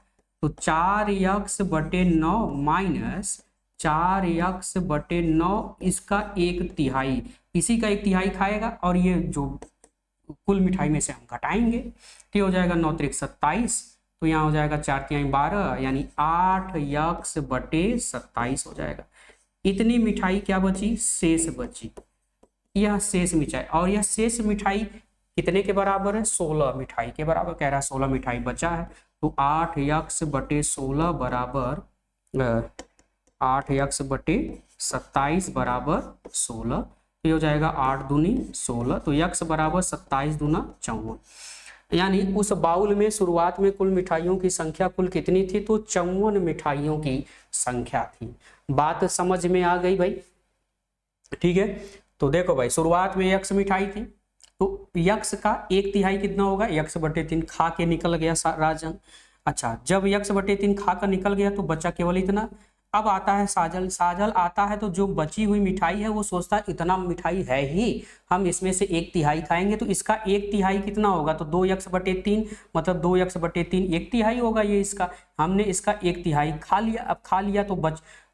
तो 4x/9 माइनस 4x/9 इसका 1/3, इसी का 1/3 खाएगा, और ये जो कुल मिठाई में से हम घटाएंगे तो हो जाएगा 9 त्रिक 27, तो यहाँ हो जाएगा 4 12, यानी 8x/27 हो जाएगा। इतनी मिठाई क्या बची, शेष बची। यह शेष मिठाई, और यह शेष मिठाई कितने के बराबर है, 16 मिठाई के बराबर कह रहा है। 16 मिठाई बचा है, तो 8x/16 बराबर 8x/27 बराबर 16, तो हो जाएगा 8 दूनी 16, तो x बराबर 27 दूना 54। यानी उस बाउल में शुरुआत में कुल मिठाइयों की संख्या कुल कितनी थी, तो 54 मिठाइयों की संख्या थी। बात समझ में आ गई भाई, ठीक है। तो देखो भाई, शुरुआत में x मिठाई थी, तो x का 1/3 कितना होगा, x/3 खा के निकल गया राजन। अच्छा, जब x/3 खा कर निकल गया तो बचा केवल इतना। अब आता है साजल। साजल आता है तो जो बची हुई मिठाई है वो सोचता है इतना मिठाई है ही, हम इसमें से 1/3 खाएंगे, तो इसका 1/3 कितना होगा, तो 2x/3, मतलब 2x/3 1/3 होगा ये इसका। हमने इसका 1/3 खा लिया। अब खा लिया तो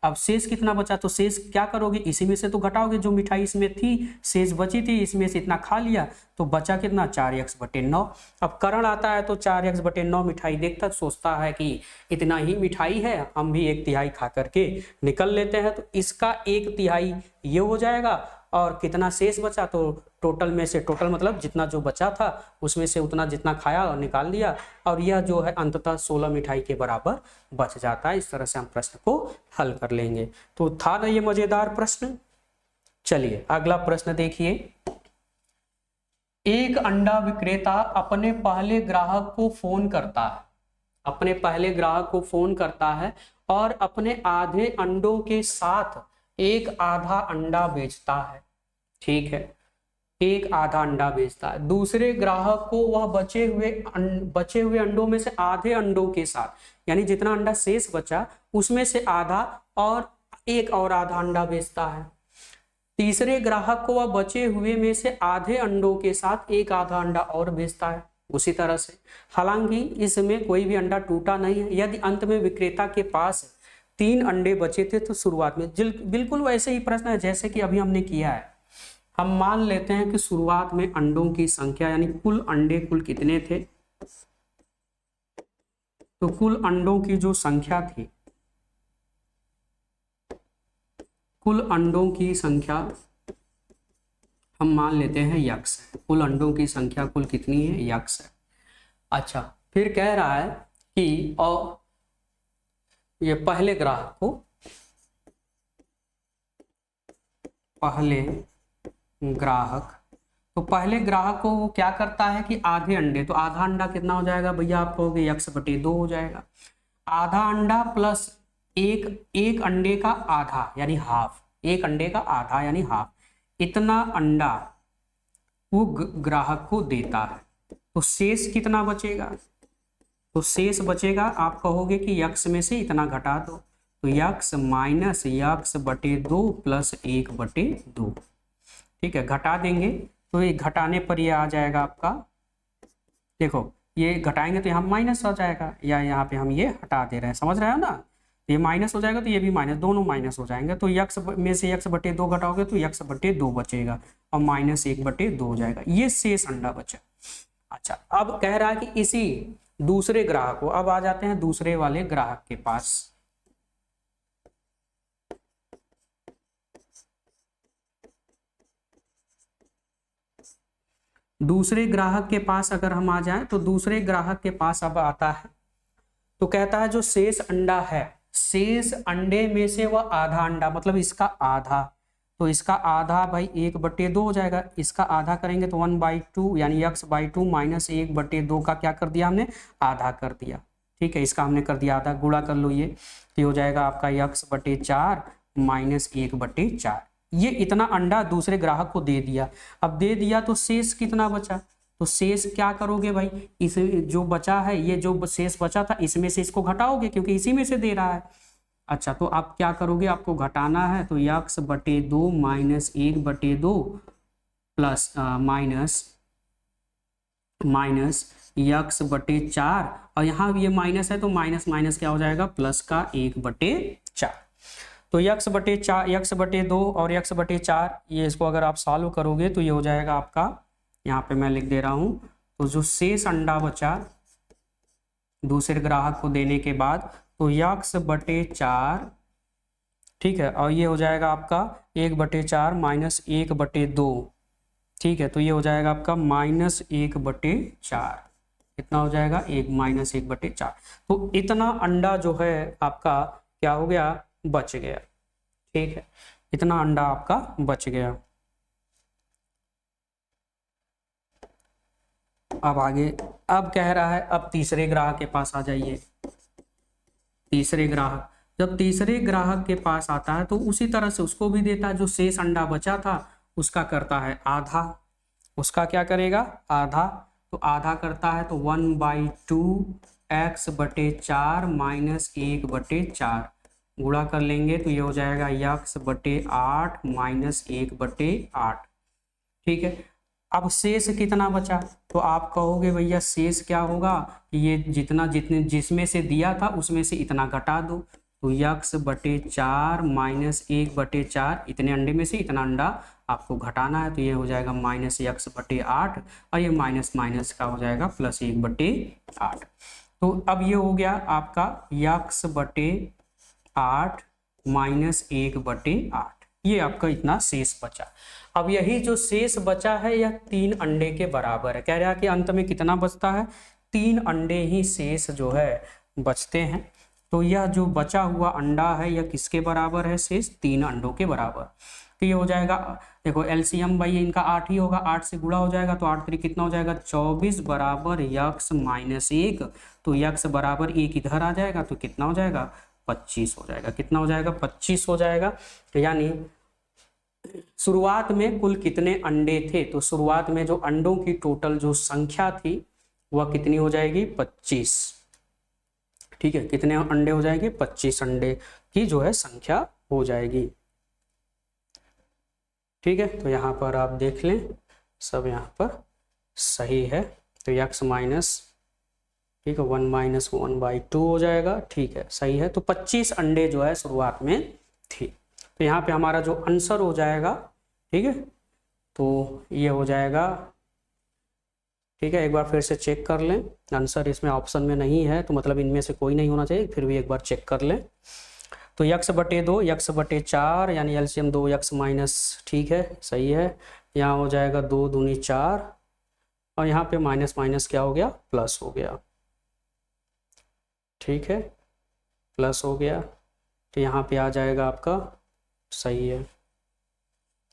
अब शेष कितना बचा, तो शेष क्या करोगे, इसी में से तो घटाओगे, जो मिठाई इसमें थी शेष बची थी, इसमें से इतना खा लिया, तो बचा कितना, 4x/9। अब करण आता है तो 4x/9 मिठाई देखता सोचता है कि इतना ही मिठाई है, हम भी 1/3 खा करके निकल लेते हैं, तो इसका 1/3 ये हो जाएगा, और कितना शेष बचा, तो टोटल में से, टोटल मतलब जितना जो बचा था उसमें से उतना जितना खाया और निकाल दिया, और यह जो है अंततः 16 मिठाई के बराबर बच जाता है। इस तरह से हम प्रश्न को हल कर लेंगे। तो था ना ये मजेदार प्रश्न। चलिए अगला प्रश्न देखिए। एक अंडा विक्रेता अपने पहले ग्राहक को फोन करता है, अपने पहले ग्राहक को फोन करता है और अपने आधे अंडों के साथ एक आधा अंडा बेचता है, ठीक है, एक आधा अंडा बेचता है। दूसरे ग्राहक को वह बचे हुए अंडों में से आधे अंडों के साथ, यानी जितना अंडा शेष बचा उसमें से आधा और एक और आधा अंडा बेचता है। तीसरे ग्राहक को वह बचे हुए में से आधे अंडों के साथ एक आधा अंडा और बेचता है उसी तरह से। हालांकि इसमें कोई भी अंडा टूटा नहीं है। यदि अंत में विक्रेता के पास 3 अंडे बचे थे तो शुरुआत में बिल्कुल वैसे ही प्रश्न है जैसे कि अभी हमने किया है। हम मान लेते हैं कि शुरुआत में अंडों की संख्या, यानी कुल अंडे कुल कितने थे, तो कुल अंडों की जो संख्या थी, कुल अंडों की संख्या हम मान लेते हैं x है। कुल अंडों की संख्या कुल कितनी है, x है। अच्छा, फिर कह रहा है कि और ये पहले ग्राहक को, पहले ग्राहक, तो पहले ग्राहक को वो क्या करता है कि आधे अंडे, तो आधा अंडा कितना हो जाएगा भैया, आप कहोगे x/2 हो जाएगा। आधा अंडा प्लस एक अंडे का आधा यानी हाफ, एक अंडे का आधा यानी हाफ, इतना अंडा वो ग्राहक को देता है। तो शेष कितना बचेगा, तो शेष बचेगा, आप कहोगे कि x में से इतना घटा दो, तो x माइनस x/2 प्लस 1/2, ठीक है, घटा देंगे तो ये घटाने पर ये आ जाएगा आपका, देखो ये घटाएंगे तो यहाँ माइनस हो जाएगा, या यहाँ पे हम ये हटा दे रहे हैं, समझ रहे हो ना, ये माइनस हो जाएगा तो ये भी माइनस, दोनों माइनस हो जाएंगे, तो x में से x/2 घटाओगे तो x/2 बचेगा और माइनस 1/2 हो जाएगा, ये शेष अंडा बचा। अच्छा, अब कह रहा है कि इसी दूसरे ग्राहक को, अब आ जाते हैं दूसरे वाले ग्राहक के पास। दूसरे ग्राहक के पास अगर हम आ जाएं तो दूसरे ग्राहक के पास अब आता है तो कहता है जो शेष अंडा है, शेष अंडे में से वह आधा अंडा, मतलब इसका आधा, तो इसका आधा भाई 1/2 हो जाएगा, इसका आधा करेंगे तो 1/2 यानी x/2 माइनस 1/2 का क्या कर दिया हमने, आधा कर दिया, ठीक है, इसका हमने कर दिया आधा, गुणा कर लो ये, तो हो जाएगा आपका x/4 माइनस 1/4, ये इतना अंडा दूसरे ग्राहक को दे दिया। अब दे दिया तो शेष कितना बचा, तो शेष क्या करोगे भाई, इस जो बचा है, ये जो शेष बचा था इसमें से इसको घटाओगे क्योंकि इसी में से दे रहा है। अच्छा, तो आप क्या करोगे, आपको घटाना है तो x/2 minus 1/2 plus minus x/4, और यहाँ ये माइनस है तो माइनस माइनस क्या हो जाएगा, प्लस का 1/4। तो x/2 और x/4 ये इसको अगर आप सॉल्व करोगे तो ये हो जाएगा आपका, यहाँ पे मैं लिख दे रहा हूँ, तो जो शेष अंडा बचा दूसरे ग्राहक को देने के बाद तो x/4, ठीक है, और ये हो जाएगा आपका 1/4 माइनस 1/2, ठीक है, तो ये हो जाएगा आपका -1/4, कितना हो जाएगा, -1/4। तो इतना अंडा जो है आपका क्या हो गया, बच गया, ठीक है, इतना अंडा आपका बच गया। अब आगे, अब कह रहा है अब तीसरे ग्राहक के पास आ जाइए। तीसरे ग्राहक, जब तीसरे ग्राहक के पास आता है तो उसी तरह से उसको भी देता है, जो शेष अंडा बचा था उसका करता है आधा, उसका क्या करेगा, आधा, तो आधा करता है तो 1/2 x/4 माइनस 1/4 गुणा कर लेंगे तो ये हो जाएगा x/8 माइनस 1/8, ठीक है। अब शेष कितना बचा, तो आप कहोगे भैया शेष क्या होगा, ये जिसमें से दिया था उसमें से इतना घटा दो, तो x/4 माइनस 1/4, इतने अंडे में से इतना अंडा आपको घटाना है, तो ये हो जाएगा -x/8, और ये माइनस माइनस का हो जाएगा +1/8। तो अब ये हो गया आपका x/8 माइनस 1/8, ये आपका इतना शेष बचा। अब यही जो शेष बचा है यह 3 अंडे के बराबर है, कह रहा है कि अंत में कितना बचता है, 3 अंडे ही शेष जो है बचते हैं। तो यह जो बचा हुआ अंडा है यह किसके बराबर है, शेष 3 अंडों के बराबर। तो ये हो जाएगा, देखो एलसीएम भाई इनका 8 ही होगा, 8 से गुणा हो जाएगा तो 8 3 कितना हो जाएगा, 24 बराबर x-1, तो x बराबर 1 इधर आ जाएगा तो कितना हो जाएगा, 25 हो जाएगा, कितना हो जाएगा, 25 हो जाएगा। तो यानी शुरुआत में कुल कितने अंडे थे, तो शुरुआत में जो अंडों की टोटल जो संख्या थी वह कितनी हो जाएगी, 25, ठीक है, कितने अंडे हो जाएंगे, 25 अंडे की जो है संख्या हो जाएगी, ठीक है। तो यहाँ पर आप देख लें सब यहाँ पर सही है, तो x माइनस, ठीक है, 1 माइनस 1/2 हो जाएगा, ठीक है, सही है। तो 25 अंडे जो है शुरुआत में थी, तो यहाँ पे हमारा जो आंसर हो जाएगा, ठीक है, तो ये हो जाएगा, ठीक है, एक बार फिर से चेक कर लें, आंसर इसमें ऑप्शन में नहीं है तो मतलब इनमें से कोई नहीं होना चाहिए, फिर भी एक बार चेक कर लें। तो x/2 x/4 यानी एलसीएम 2x माइनस, ठीक है, सही है, यहाँ हो जाएगा 2 दूनी 4, और यहाँ पे माइनस माइनस क्या हो गया, प्लस हो गया, ठीक है, प्लस हो गया, तो यहाँ पे आ जाएगा आपका, सही है,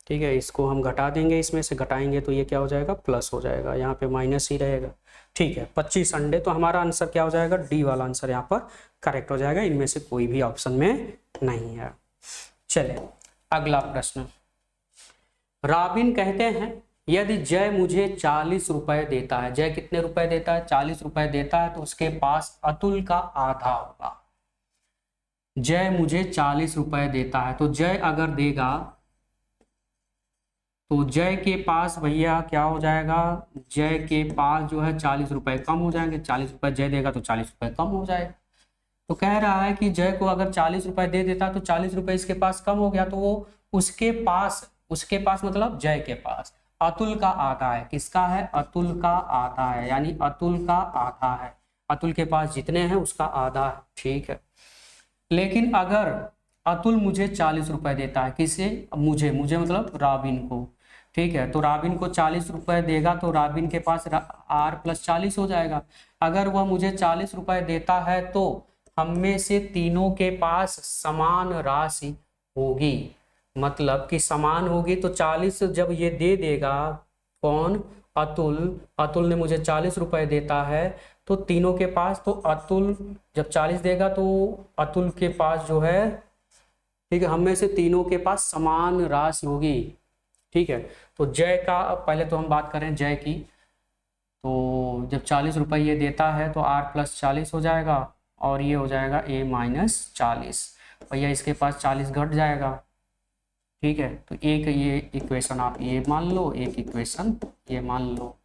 ठीक है, इसको हम घटा देंगे, इसमें से घटाएंगे तो ये क्या हो जाएगा, प्लस हो जाएगा, यहाँ पे माइनस ही रहेगा, ठीक है, 25 अंडे। तो हमारा आंसर क्या हो जाएगा, डी वाला आंसर यहाँ पर करेक्ट हो जाएगा, इनमें से कोई भी ऑप्शन में नहीं है। चलिए अगला प्रश्न, रॉबिन कहते हैं यदि जय मुझे 40 रुपए देता है, जय कितने रुपए देता है, 40 रुपए देता है, तो उसके पास अतुल का आधा होगा। जय मुझे 40 रुपए देता है, तो जय अगर देगा तो जय के पास भैया क्या हो जाएगा, जय के पास जो है 40 रुपए कम हो जाएंगे, 40 रुपए जय देगा तो 40 रुपए कम हो जाएगा। तो कह रहा है कि जय को अगर 40 रुपए दे देता तो 40 रुपए इसके पास कम हो गया, तो वो उसके पास मतलब जय के पास अतुल का आधा है, किसका है, अतुल का आधा है, यानी अतुल का आधा है, अतुल के पास जितने हैं उसका आधा है, ठीक है। लेकिन अगर अतुल मुझे 40 रुपए देता है, किसे, मुझे मतलब रॉबिन को, ठीक है, तो रॉबिन को 40 रुपए देगा तो रॉबिन के पास r+40 हो जाएगा। अगर वह मुझे 40 रुपए देता है तो हम में से तीनों के पास समान राशि होगी, मतलब कि समान होगी, तो 40 जब ये दे देगा, कौन, अतुल ने मुझे 40 रुपए देता है, तो तीनों के पास, तो अतुल जब 40 देगा तो अतुल के पास जो है ठीक है, हम में से तीनों के पास समान राशि होगी। ठीक है, तो जय का पहले तो हम बात करें जय की। तो जब 40 रुपये ये देता है तो r प्लस 40 हो जाएगा और ये हो जाएगा a माइनस 40। भैया इसके पास 40 घट जाएगा। ठीक है, तो एक ये इक्वेशन आप ये मान लो, एक इक्वेशन ये मान लो।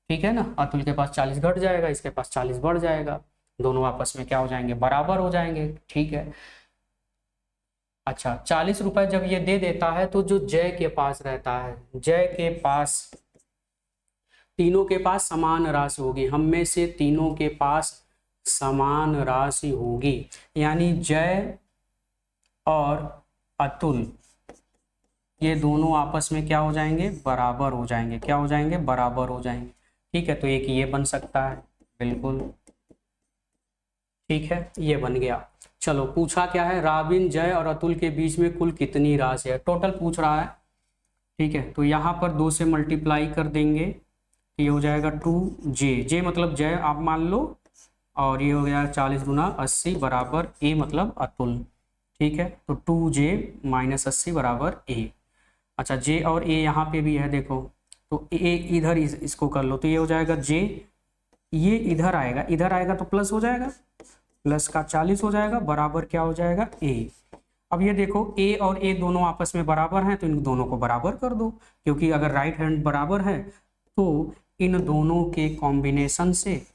ठीक है ना, अतुल के पास 40 घट जाएगा, इसके पास 40 बढ़ जाएगा, दोनों आपस में क्या हो जाएंगे, बराबर हो जाएंगे। ठीक है, अच्छा 40 रुपए जब ये दे देता है तो जो जय के पास रहता है, जय के पास तीनों के पास समान राशि होगी, हम में से तीनों के पास समान राशि होगी, यानी जय और अतुल ये दोनों आपस में क्या हो जाएंगे, बराबर हो जाएंगे। क्या हो जाएंगे, बराबर हो जाएंगे। ठीक है, तो एक ये बन सकता है, बिल्कुल ठीक है, ये बन गया। चलो पूछा क्या है, राबिन जय और अतुल के बीच में कुल कितनी राशि है, टोटल पूछ रहा है। ठीक है, तो यहाँ पर 2 से मल्टीप्लाई कर देंगे, ये हो जाएगा 2j, जे मतलब जय आप मान लो, और ये हो गया 40 गुना 80 बराबर a मतलब अतुल। ठीक है, तो 2j माइनस 80 बराबर a। अच्छा j और a यहाँ पे भी है, देखो तो a इधर इसको कर लो, तो ये हो जाएगा j, ये इधर आएगा तो प्लस हो जाएगा, प्लस का 40 हो जाएगा बराबर क्या हो जाएगा a। अब ये देखो a और a दोनों आपस में बराबर हैं तो इन दोनों को बराबर कर दो, क्योंकि अगर राइट हैंड बराबर है तो इन दोनों के कॉम्बिनेशन से,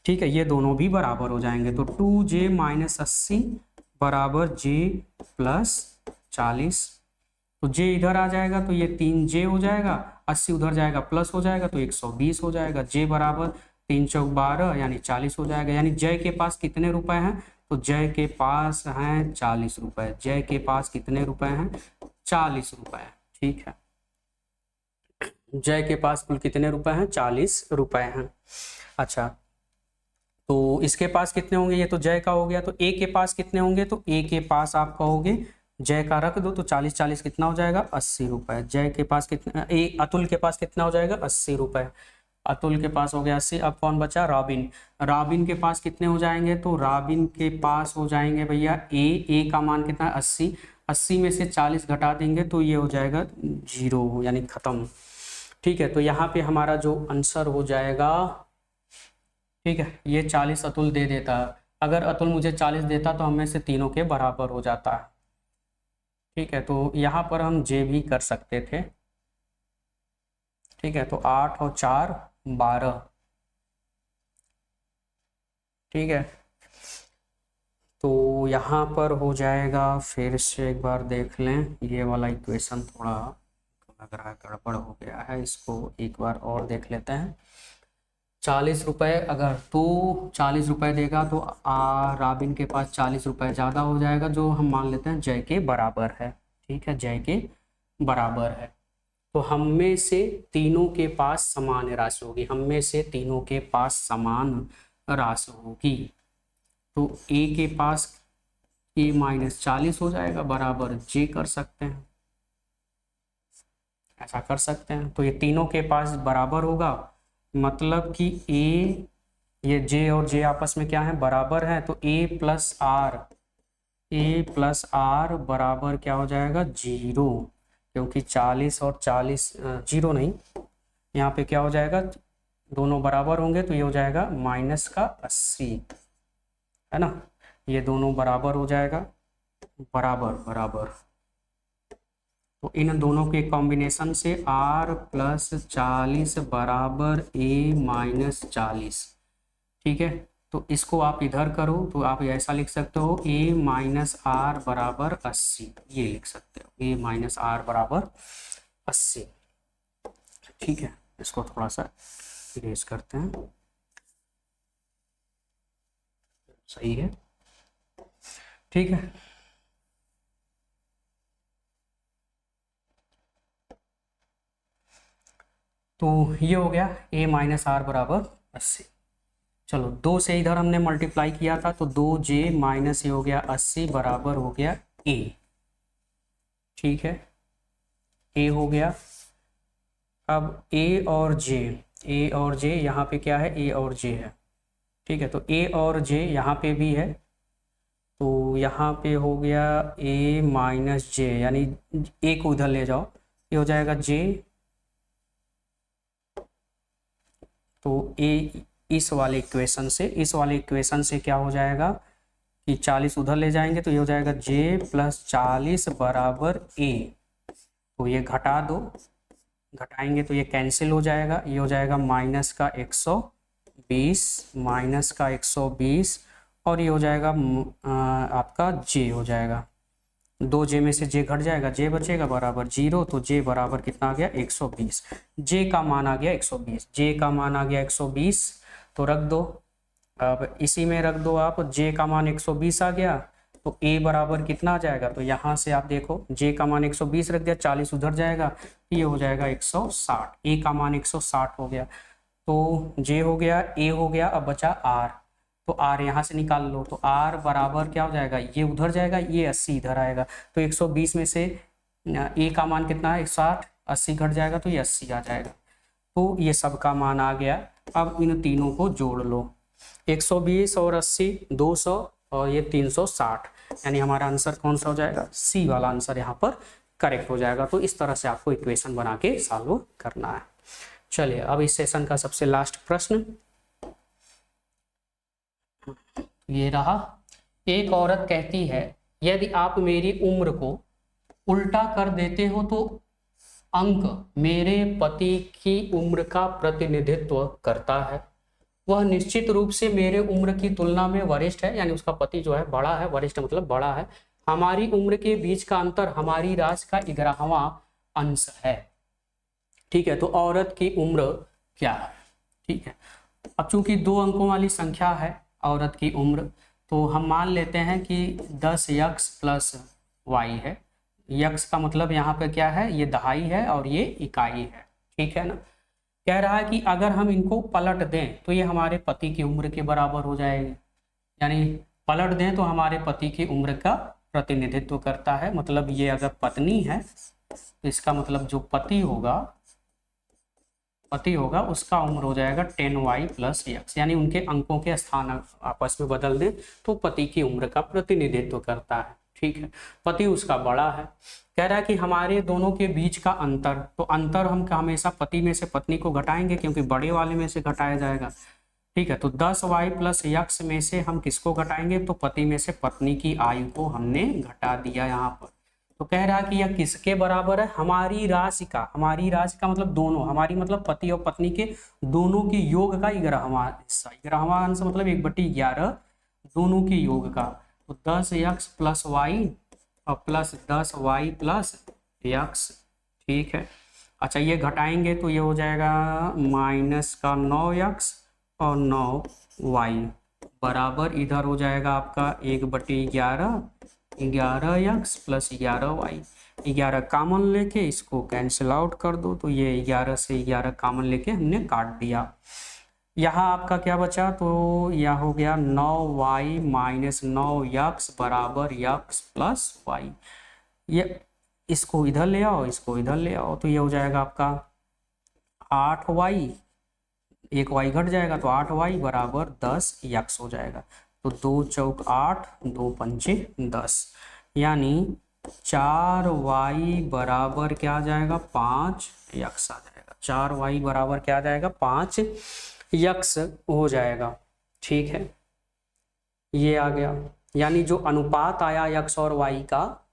ठीक है, ये दोनों भी बराबर हो जाएंगे। तो 2j माइनस 80 बराबर j प्लस 40, तो j इधर आ जाएगा तो ये 3j हो जाएगा, 80 उधर जाएगा प्लस हो जाएगा तो 120 हो जाएगा, j बराबर 3 चौक 12 यानी 40 हो जाएगा। यानी जय के पास कितने रुपए हैं, तो जय के पास हैं 40 रुपए, जय के पास कितने रुपए हैं, 40 रुपए। ठीक है, जय के पास कुल कितने रुपए हैं, 40 रुपए हैं। अच्छा तो इसके पास कितने होंगे, ये तो जय का हो गया, तो ए के पास कितने होंगे, तो ए के पास आप कहोगे जय का रख दो तो 40 40 कितना हो जाएगा, 80 रुपए। जय के पास कितना, अतुल के पास कितना हो जाएगा, 80 रुपए। अतुल के पास हो गया 80। अब कौन बचा, राबिन। राबिन के पास कितने हो जाएंगे, तो राबिन के पास हो जाएंगे भैया ए का मान कितना है 80, 80 में से 40 घटा देंगे तो ये हो जाएगा 0 यानी खत्म। ठीक है, तो यहाँ पे हमारा जो आंसर हो जाएगा, ठीक है, ये 40 अतुल दे देता है, अगर अतुल मुझे 40 देता तो हम में से तीनों के बराबर हो जाता है। ठीक है, तो यहाँ पर हम जे भी कर सकते थे। ठीक है, तो 8 और 4 12। ठीक है, तो यहाँ पर हो जाएगा, फिर से एक बार देख लें, ये वाला इक्वेशन थोड़ा लग रहा है गड़बड़ हो गया है, इसको एक बार और देख लेते हैं। 40 रुपये अगर तो 40 रुपये देगा तो राबिन के पास 40 रुपये ज़्यादा हो जाएगा, जो हम मान लेते हैं जय के बराबर है। ठीक है, जय के बराबर है, तो हम में से तीनों के पास समान राशि होगी, हम में से तीनों के पास समान राशि होगी। तो ए के पास a माइनस 40 हो जाएगा बराबर j कर सकते हैं, ऐसा कर सकते हैं। तो ये तीनों के पास बराबर होगा, मतलब कि a, ये j और j आपस में क्या है, बराबर है, तो a प्लस आर बराबर क्या हो जाएगा 0, क्योंकि 40 और 40 0 नहीं, यहाँ पे क्या हो जाएगा, दोनों बराबर होंगे तो ये हो जाएगा माइनस का 80, है ना, ये दोनों बराबर हो जाएगा, बराबर। तो इन दोनों के कॉम्बिनेशन से r प्लस 40 बराबर a माइनस 40। ठीक है, तो इसको आप इधर करो तो आप ऐसा लिख सकते हो a माइनस आर बराबर 80, ये लिख सकते हो a माइनस आर बराबर 80। ठीक है, इसको थोड़ा सा इरेज करते हैं, सही है। ठीक है, तो ये हो गया a माइनस आर बराबर 80। चलो 2 से इधर हमने मल्टीप्लाई किया था तो 2j माइनस ये हो गया 80 बराबर हो गया a। ठीक है, a हो गया। अब a और j यहाँ पे क्या है, a और j है। ठीक है, तो a और j यहाँ पे भी है, तो तो यहाँ पे हो गया a माइनस जे, यानी a को उधर ले जाओ, ये हो जाएगा j। तो a इस वाले इक्वेशन से क्या हो जाएगा कि 40 उधर ले जाएंगे तो ये हो जाएगा j प्लस 40 बराबर a। तो ये घटा दो, घटाएंगे तो ये कैंसिल हो जाएगा, ये हो जाएगा माइनस का 120 माइनस का 120 और ये हो जाएगा आपका j हो जाएगा, 2j में से j घट जाएगा, j बचेगा बराबर 0। तो j बराबर कितना आ गया 120, j का मान आ गया 120, j का मान आ गया 120 तो रख दो। अब इसी में रख दो आप, j का मान 120 आ गया तो a बराबर कितना आ जाएगा, तो यहाँ से आप देखो j का मान 120 रख दिया, 40 उधर जाएगा, ये हो जाएगा 160, a का मान 160 हो गया। तो j हो गया, a हो गया, अब बचा r, तो r यहाँ से निकाल लो, तो r बराबर क्या हो जाएगा, ये उधर जाएगा, ये 80 इधर आएगा, तो 120 में से a का मान कितना है 160, 80 घट जाएगा तो ये 80 आ जाएगा। तो ये सब का मान आ गया। अब इन तीनों को जोड़ लो, 120 और 80 200 और ये 360, यानी हमारा आंसर कौन सा हो जाएगा, सी वाला आंसर यहाँ पर करेक्ट हो जाएगा। तो इस तरह से आपको इक्वेशन बना के सॉल्व करना है। चलिए अब इस सेशन का सबसे लास्ट प्रश्न ये रहा। एक औरत कहती है यदि आप मेरी उम्र को उल्टा कर देते हो तो अंक मेरे पति की उम्र का प्रतिनिधित्व करता है। वह निश्चित रूप से मेरे उम्र की तुलना में वरिष्ठ है, यानी उसका पति जो है बड़ा है, वरिष्ठ मतलब बड़ा है। हमारी उम्र के बीच का अंतर हमारी राशि का 11वां अंश है। ठीक है, तो औरत की उम्र क्या है। ठीक है, अब चूंकि 2 अंकों वाली संख्या है औरत की उम्र, तो हम मान लेते हैं कि 10x प्लस वाई है। यक्स का मतलब यहाँ पे क्या है, ये दहाई है और ये इकाई है। ठीक है ना, कह रहा है कि अगर हम इनको पलट दें तो ये हमारे पति की उम्र के बराबर हो जाएगी, यानी पलट दें तो हमारे पति की उम्र का प्रतिनिधित्व करता है। मतलब ये अगर पत्नी है तो इसका मतलब जो पति होगा उसका उम्र हो जाएगा 10y प्लस x, यानी उनके अंकों के स्थान आपस में बदल दें तो पति की उम्र का प्रतिनिधित्व करता है। ठीक है, पति उसका बड़ा है। कह रहा है कि हमारे दोनों के बीच का अंतर, तो अंतर हम हमेशा पति में से पत्नी को घटाएंगे क्योंकि बड़े वाले में से घटाया जाएगा। ठीक है, तो 10y प्लस x में से हम किसको घटाएंगे, तो पति में से पत्नी की आयु को हमने घटा दिया यहाँ पर। तो कह रहा है कि यह किसके बराबर है, हमारी राशि का मतलब दोनों, हमारी मतलब पति और पत्नी के दोनों की योग का 11वां हिस्सा, 11वां अंश मतलब 1/11 दोनों के योग का। तो 10x प्लस वाई और प्लस 10y प्लस x। ठीक है, अच्छा ये घटाएंगे तो ये हो जाएगा माइनस का 9x और 9y बराबर इधर हो जाएगा आपका 1/11, 11x प्लस 11y। 11 कॉमन लेके इसको कैंसिल आउट कर दो, तो ये 11 से 11 कॉमन लेके हमने काट दिया। यहाँ आपका क्या बचा, तो यह हो गया 9y माइनस 9x बराबर x प्लस y। ये इसको इधर ले आओ, इसको इधर ले आओ, तो ये हो जाएगा आपका 8y, 1y घट जाएगा तो 8y बराबर 10x हो जाएगा। तो 2 चौक 8, 2 पंचे 10, यानी 4y बराबर क्या आ जाएगा 5x आ जाएगा। 4y बराबर क्या आ जाएगा 5x हो जाएगा। ठीक है, ये आ गया, यानी जो अनुपात आया x और y का।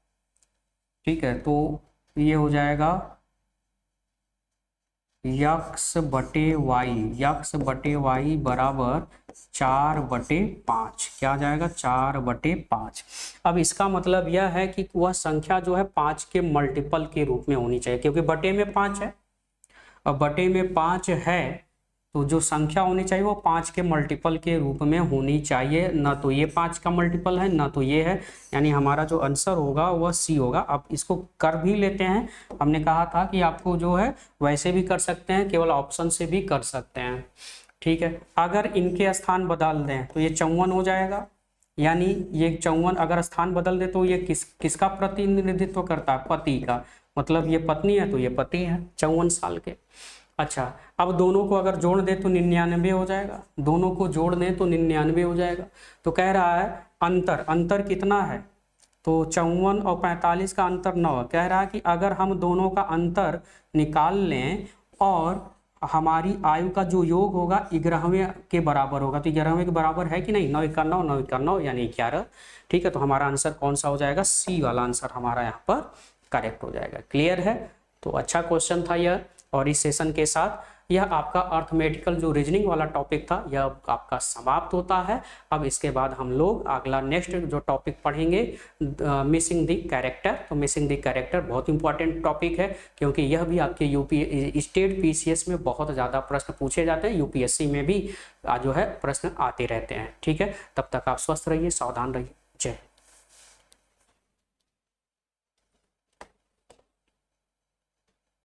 ठीक है, तो ये हो जाएगा x बटे वाई बराबर 4/5। क्या आ जाएगा 4/5। अब इसका मतलब यह है कि वह संख्या जो है 5 के मल्टीपल के रूप में होनी चाहिए, क्योंकि बटे में 5 है। अब बटे में 5 है तो जो संख्या होनी चाहिए वो 5 के मल्टीपल के रूप में होनी चाहिए, ना तो ये 5 का मल्टीपल है ना तो ये है, यानी हमारा जो आंसर होगा वह सी होगा। अब इसको कर भी लेते हैं, हमने कहा था कि आपको जो है वैसे भी कर सकते हैं, केवल ऑप्शन से भी कर सकते हैं। ठीक है, अगर इनके स्थान बदल दें तो ये 54 हो जाएगा, यानी ये 54 अगर स्थान बदल दे तो ये किसका प्रतिनिधित्व करता है, पति का। मतलब ये पत्नी है तो ये पति है 54 साल के। अच्छा, अब दोनों को अगर जोड़ दें तो 99 हो जाएगा, दोनों को जोड़ दें तो 99 हो जाएगा। तो कह रहा है अंतर अंतर कितना है, तो 54 और 45 का अंतर 9 है। कह रहा है कि अगर हम दोनों का अंतर निकाल लें और हमारी आयु का जो योग होगा 11वें के बराबर होगा, तो 11वें के बराबर है कि नहीं, 9 1 9 9 1 9 यानी 11। ठीक है, तो हमारा आंसर कौन सा हो जाएगा, सी वाला आंसर हमारा यहाँ पर करेक्ट हो जाएगा। क्लियर है, तो अच्छा क्वेश्चन था यह। और इस सेशन के साथ यह आपका अर्थमेटिकल जो रीजनिंग वाला टॉपिक था यह आपका समाप्त होता है। अब इसके बाद हम लोग अगला नेक्स्ट जो टॉपिक पढ़ेंगे मिसिंग द कैरेक्टर। तो मिसिंग द कैरेक्टर बहुत इंपॉर्टेंट टॉपिक है, क्योंकि यह भी आपके यूपी स्टेट पीसीएस में बहुत ज़्यादा प्रश्न पूछे जाते हैं, यूपीएससी में भी जो है प्रश्न आते रहते हैं। ठीक है, तब तक आप स्वस्थ रहिए, सावधान रहिए। जय हिंद।